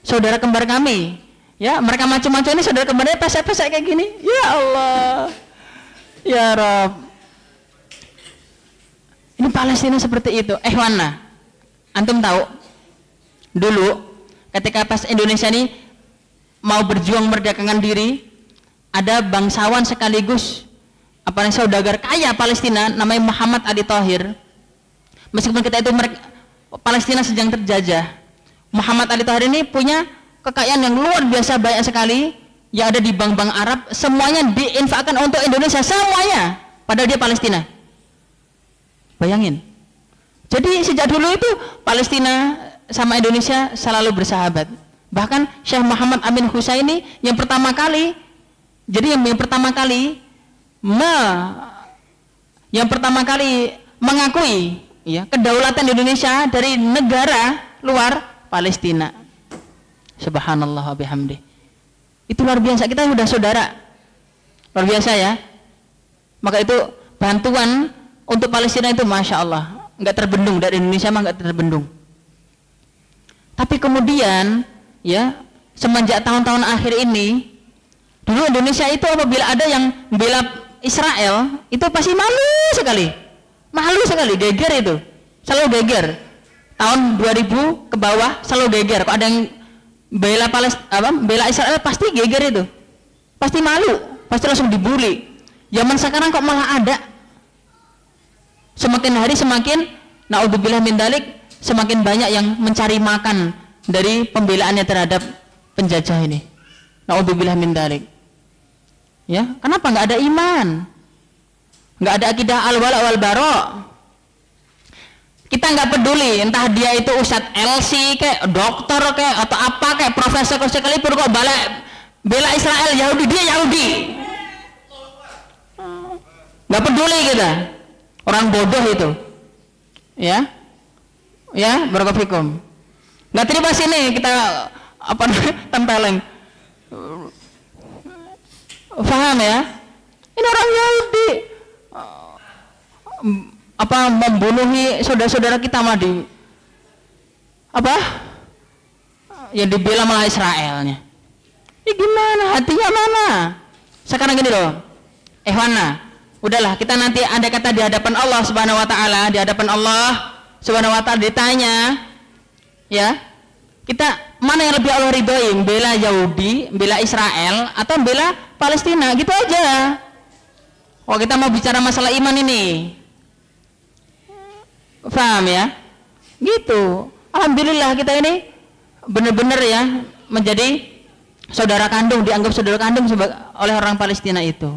[SPEAKER 2] Saudara kembar kami. Ya, mereka macam-macam ini saudara kembarnya pesek-pesek kayak gini. Ya Allah, ya Rabb. Ini Palestina seperti itu. Wana, antum tahu? Dulu, ketika pas Indonesia ini mau berjuang merdekakan diri, ada bangsawan sekaligus saudagar kaya Palestina, namanya Muhammad Ali Thohir. Meskipun kita itu Palestina sedang terjajah, Muhammad Ali Thohir ini punya kekayaan yang luar biasa banyak sekali yang ada di bank-bank Arab, semuanya diinfakkan untuk Indonesia, semuanya, padahal dia Palestina. Bayangin. Jadi sejak dulu itu Palestina sama Indonesia selalu bersahabat. Bahkan Syekh Muhammad Amin Husaini yang pertama kali mengakui ya kedaulatan Indonesia dari negara luar Palestina. Subhanallah wa bihamdi. Itu luar biasa, kita sudah saudara. Luar biasa ya. Maka itu bantuan untuk Palestina itu Masya Allah, nggak terbendung, dari Indonesia mah nggak terbendung. Tapi kemudian ya, semenjak tahun-tahun akhir ini, dulu Indonesia itu apabila ada yang bela Israel, itu pasti malu sekali, geger itu, selalu geger. Tahun 2000 ke bawah selalu geger. Kalau ada yang bela Israel pasti geger itu, pasti malu, pasti langsung dibully. Zaman sekarang kok malah ada. Semakin hari semakin, naudzubillah min dzalik, semakin banyak yang mencari makan dari pembelaannya terhadap penjajah ini. Naudzubillah min dzalik. Ya, kenapa nggak ada iman? Nggak ada akidah al-wala wal bara. Kita nggak peduli entah dia itu Ustadz LC kayak dokter kayak atau apa kayak profesor sekalipun, kok bela Israel Yahudi, dia Yahudi. Nggak peduli kita. Orang bodoh itu, ya, barakallahu. Nggak terima sini kita tempeleng, paham ya? Ini orang Yahudi, membunuhi saudara-saudara kita malah yang dibela malah Israelnya. Ini gimana? Hatinya mana? Sekarang gini loh, Wana. Udahlah, kita nanti andai kata di hadapan Allah Subhanahu wa taala, ditanya, ya. Kita mana yang lebih Allah ridhoi, bela Yahudi, bela Israel atau bela Palestina, gitu aja. Oh, kita mau bicara masalah iman ini. Paham ya? Gitu. Alhamdulillah kita ini benar-benar ya menjadi saudara kandung, dianggap saudara kandung oleh orang Palestina itu.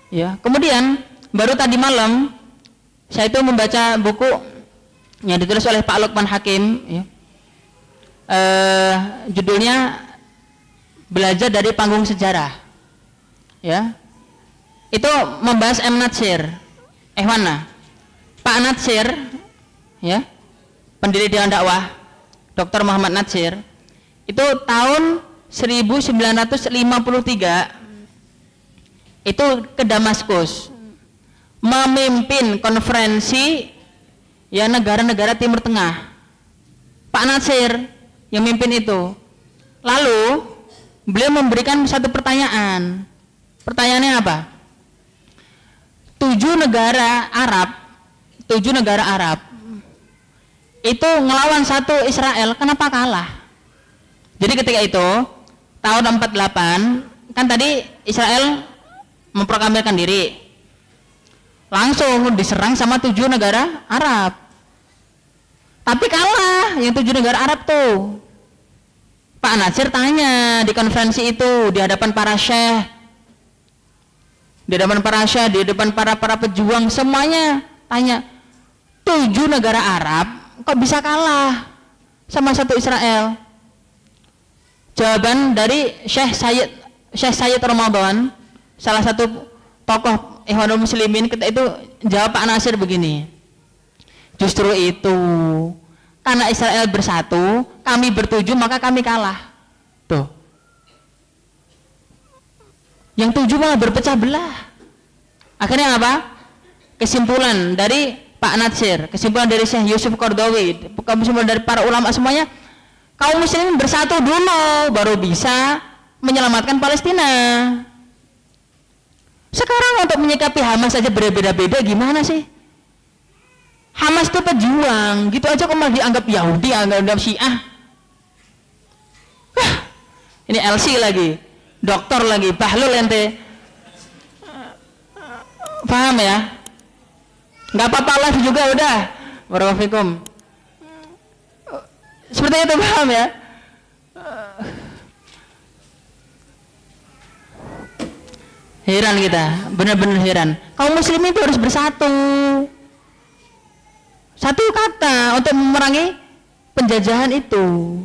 [SPEAKER 2] Ya, kemudian baru tadi malam saya itu membaca buku yang ditulis oleh Pak Lukman Hakim, ya. judulnya Belajar dari Panggung Sejarah. Ya. Itu membahas M. Natsir. Pak Natsir, ya, pendiri Dewan Dakwah, Dr. Muhammad Natsir, itu tahun 1953 itu ke Damaskus memimpin konferensi ya negara-negara Timur Tengah. Pak Natsir yang mimpin itu. Lalu beliau memberikan satu pertanyaan. Pertanyaannya apa? 7 negara Arab itu ngelawan satu Israel, kenapa kalah? Jadi ketika itu tahun 48 kan tadi Israel memproklamirkan diri, langsung diserang sama 7 negara Arab, tapi kalah yang 7 negara Arab tuh. Pak Natsir tanya di konferensi itu di hadapan para syekh, di hadapan para pejuang semuanya tanya, 7 negara Arab kok bisa kalah sama satu Israel? Jawaban dari Syekh Sayyid Ramadan, salah satu tokoh Ikhwanul Muslimin ketika itu, jawab Pak Natsir begini, justru itu karena Israel bersatu, kami bertujuh, maka kami kalah. Tuh, yang 7 malah berpecah belah. Akhirnya apa? Kesimpulan dari Pak Natsir, kesimpulan dari Syekh Yusuf Qaradawi, kesimpulan dari para ulama semuanya, kaum muslimin bersatu dulu baru bisa menyelamatkan Palestina. Sekarang untuk menyikapi Hamas saja berbeda-beda, gimana sih? Hamas itu pejuang, gitu aja kok malah dianggap Yahudi, anggap Syiah. Ini LC lagi, dokter lagi, Bahlul ente. Paham ya? Nggak apa-apa live juga udah. Barakallahu. Seperti itu, paham ya? Heran kita, benar-benar heran. Kaum muslimin itu harus bersatu. Satu kata untuk memerangi penjajahan itu.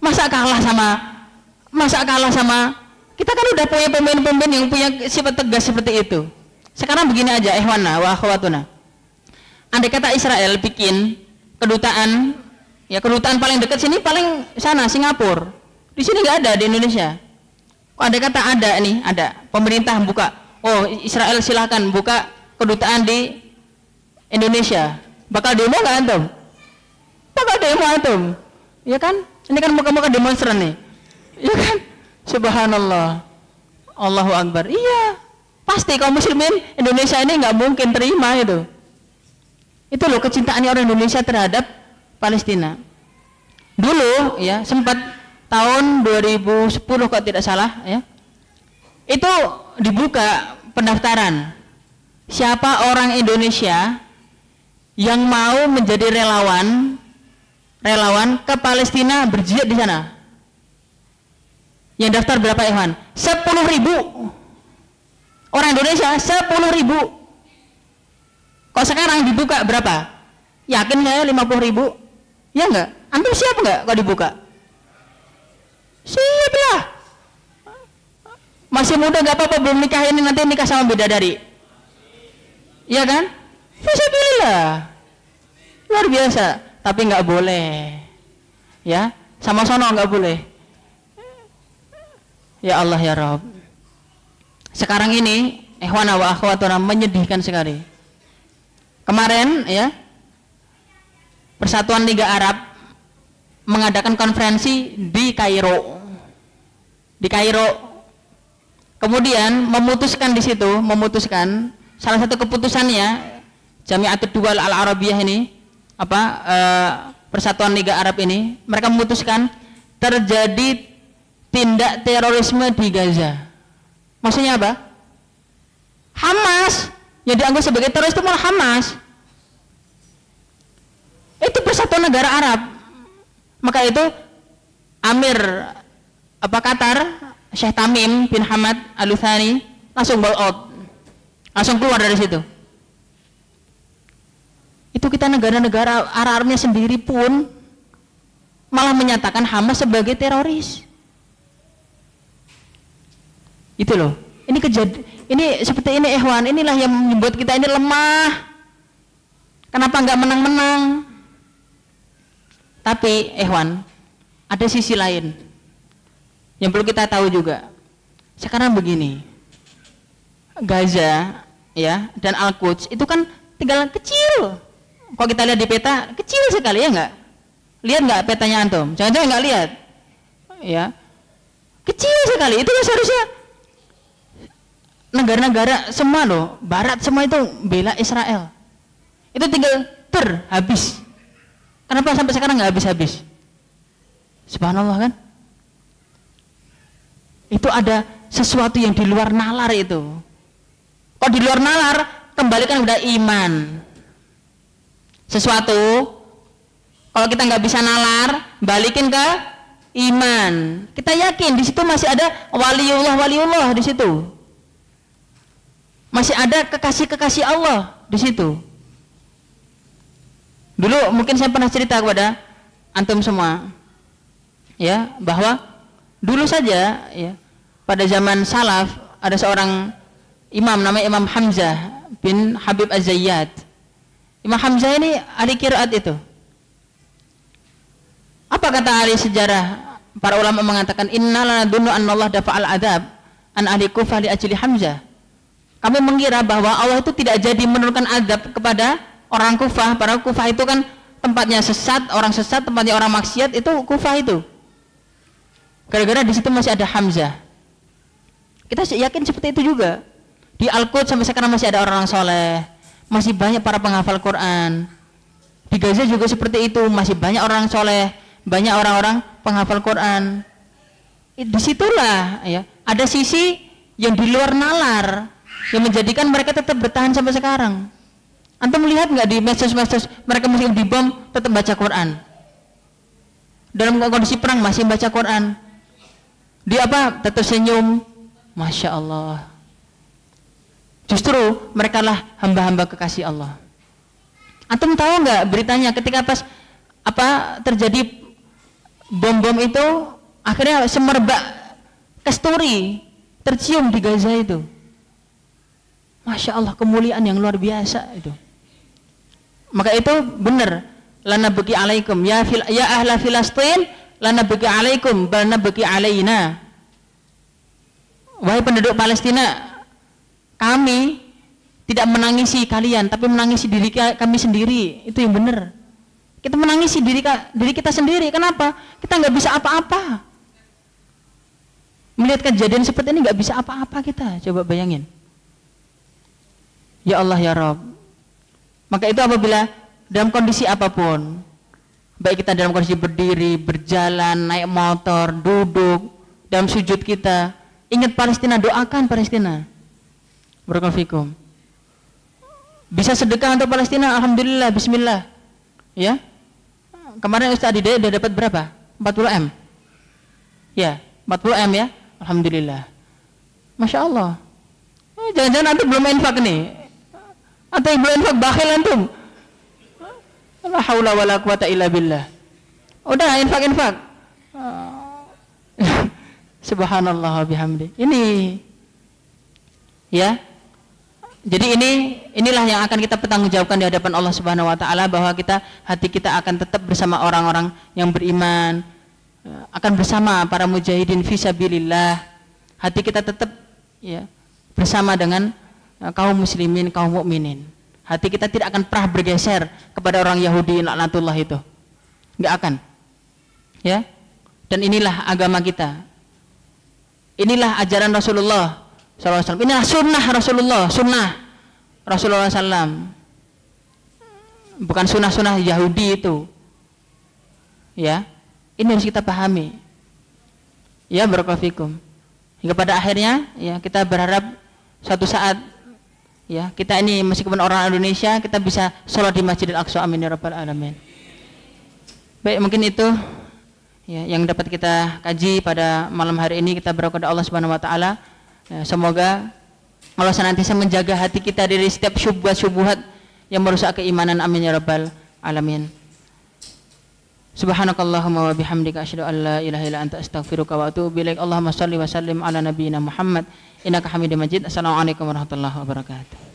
[SPEAKER 2] Masa kalah sama kita kan udah punya pemimpin-pemimpin yang punya sifat tegas seperti itu. Sekarang begini aja, ikhwana wa akhwatuna. Andai kata Israel bikin kedutaan, ya kedutaan paling dekat sini, paling sana Singapura. Di sini nggak ada, di Indonesia. Kok andai kata ada nih, ada pemerintah buka, oh Israel silahkan buka kedutaan di Indonesia. Bakal demo nggak antum? Bakal demo antum, ya kan? Ini kan muka-muka demonstran nih, ya kan? Subhanallah, Allahu Akbar. Iya, pasti kaum muslimin Indonesia ini nggak mungkin terima itu. Itu loh kecintaan orang Indonesia terhadap Palestina. Dulu ya sempat tahun 2010 kalau tidak salah ya, itu dibuka pendaftaran siapa orang Indonesia yang mau menjadi relawan ke Palestina berjihad di sana. Yang daftar berapa ikhwan? 10.000 orang Indonesia, 10.000. Kok sekarang dibuka berapa? Yakin saya 50.000? Ya enggak? Antum siap enggak kalau dibuka? Siap lah. Masih muda enggak apa-apa, belum nikah ini nanti nikah sama bidadari. Iya kan? Fisabilillah. Luar biasa, tapi enggak boleh. Ya, sama sono enggak boleh. Ya Allah ya Rabb. Sekarang ini ikhwana wa akhwatuna menyedihkan sekali. Kemarin ya Persatuan Liga Arab mengadakan konferensi di Kairo. Kemudian memutuskan di situ, salah satu keputusannya Jami'atud Duwal Al-Arabiyah ini Persatuan Liga Arab ini, mereka memutuskan terjadi tindak terorisme di Gaza. Maksudnya apa? Hamas yang dianggap sebagai teroris itu malah Hamas. Itu Persatuan Negara Arab. Maka itu Amir Qatar, Syekh Tamim bin Hamad Al-Thani langsung ball out, langsung keluar dari situ. Itu kita negara-negara Arabnya sendiri pun malah menyatakan Hamas sebagai teroris. Itu loh. Ini seperti ini ikhwan, inilah yang membuat kita ini lemah. Kenapa nggak menang-menang? Tapi ikhwan, ada sisi lain yang perlu kita tahu juga. Sekarang begini, Gaza ya dan Al-Quds itu kan tinggal kecil. Kalau kita lihat di peta, kecil sekali ya nggak? Lihat nggak petanya antum? Jangan-jangan nggak lihat? Ya, kecil sekali. Itu seharusnya negara-negara semua loh, Barat semua itu bela Israel. Itu tinggal habis. Kenapa sampai sekarang nggak habis-habis? Subhanallah kan? Itu ada sesuatu yang di luar nalar itu. Kalau di luar nalar, kembalikan udah iman. Sesuatu, kalau kita nggak bisa nalar, balikin ke iman. Kita yakin di situ masih ada waliullah di situ. Masih ada kekasih-kekasih Allah di situ. Dulu mungkin saya pernah cerita kepada antum semua, ya, bahwa dulu saja, ya, pada zaman salaf ada seorang imam namanya Imam Hamzah bin Habib Az-Zayyad. Imam Hamzah ini ahli qiraat itu. Apa kata ahli sejarah? Para ulama mengatakan inna lanadunnu annallah dafa'al adab an ahli Kufah li ajli Hamzah. Kami mengira bahwa Allah itu tidak jadi menurunkan adab kepada orang Kufah. Para Kufah itu kan tempatnya sesat, orang sesat, tempatnya orang maksiat, itu Kufah itu. Gara-gara di situ masih ada Hamzah. Kita yakin seperti itu juga. Di Al-Quds sampai sekarang masih ada orang-orang soleh, masih banyak para penghafal Quran. Di Gaza juga seperti itu, masih banyak orang soleh, banyak orang-orang penghafal Quran. Disitulah ya ada sisi yang di luar nalar yang menjadikan mereka tetap bertahan sampai sekarang. Antum melihat nggak di medsos-medsos mereka masih dibom tetap baca Quran. Dalam kondisi perang masih baca Quran. Dia apa? Tetap senyum. Masya Allah. Justru mereka lah hamba-hamba kekasih Allah. Antum tahu nggak beritanya ketika pas terjadi bom-bom itu akhirnya semerbak kasturi tercium di Gaza itu. Masya Allah, kemuliaan yang luar biasa itu. Maka itu benar, lana bagi alaikum ya ahla Filastin, lana bagi alaikum bal nabki alaina. Wahai penduduk Palestina, kami tidak menangisi kalian, tapi menangisi diri kami sendiri. Itu yang benar. Kita menangisi diri kita sendiri. Kenapa? Kita nggak bisa apa-apa. Melihat kejadian seperti ini nggak bisa apa-apa kita. Coba bayangin. Ya Allah ya Rabb. Maka itu apabila dalam kondisi apapun, baik kita dalam kondisi berdiri, berjalan, naik motor, duduk, dalam sujud kita, ingat Palestina, doakan Palestina. Barakallahu fikum. Bisa sedekah untuk Palestina, alhamdulillah, bismillah. Ya. Kemarin Ustaz Adidaya udah dapat berapa? 40 M. Ya, 40 M ya. Alhamdulillah. Masya Allah. Jangan-jangan antum belum infak nih. Atau belum infak bakhil antum. La haula wala quwata illa billah. Udah infak. Subhanallah bihamdi. Ini ya. Jadi inilah yang akan kita pertanggungjawabkan di hadapan Allah Subhanahu wa taala, bahwa hati kita akan tetap bersama orang-orang yang beriman, akan bersama para mujahidin fisabilillah. Hati kita tetap ya bersama dengan kaum muslimin, kaum mukminin. Hati kita tidak akan pernah bergeser kepada orang Yahudi laknatullah itu. Enggak akan. Ya. Dan inilah agama kita. Inilah ajaran Rasulullah SAW. Inilah sunnah Rasulullah SAW. Bukan sunnah Yahudi itu. Ya. Ini harus kita pahami. Ya, barakallahu fikum. Hingga pada akhirnya ya kita berharap suatu saat ya kita ini meskipun orang Indonesia kita bisa sholat di Masjidil Aqsa, amin ya rabbal alamin. Baik, mungkin itu ya yang dapat kita kaji pada malam hari ini. Kita berdoa kepada Allah Subhanahu wa taala ya, semoga Allah senantiasa menjaga hati kita dari setiap syubhat yang merusak keimanan, amin ya rabbal alamin.
[SPEAKER 1] Subhanakallahumma wa bihamdika asyhadu an la ilaha illa anta astaghfiruka wa atubu ilaik. Allahumma shalli wa sallim ala nabiyyina Muhammad innaka Hamidum Majid. Assalamualaikum warahmatullahi wabarakatuh.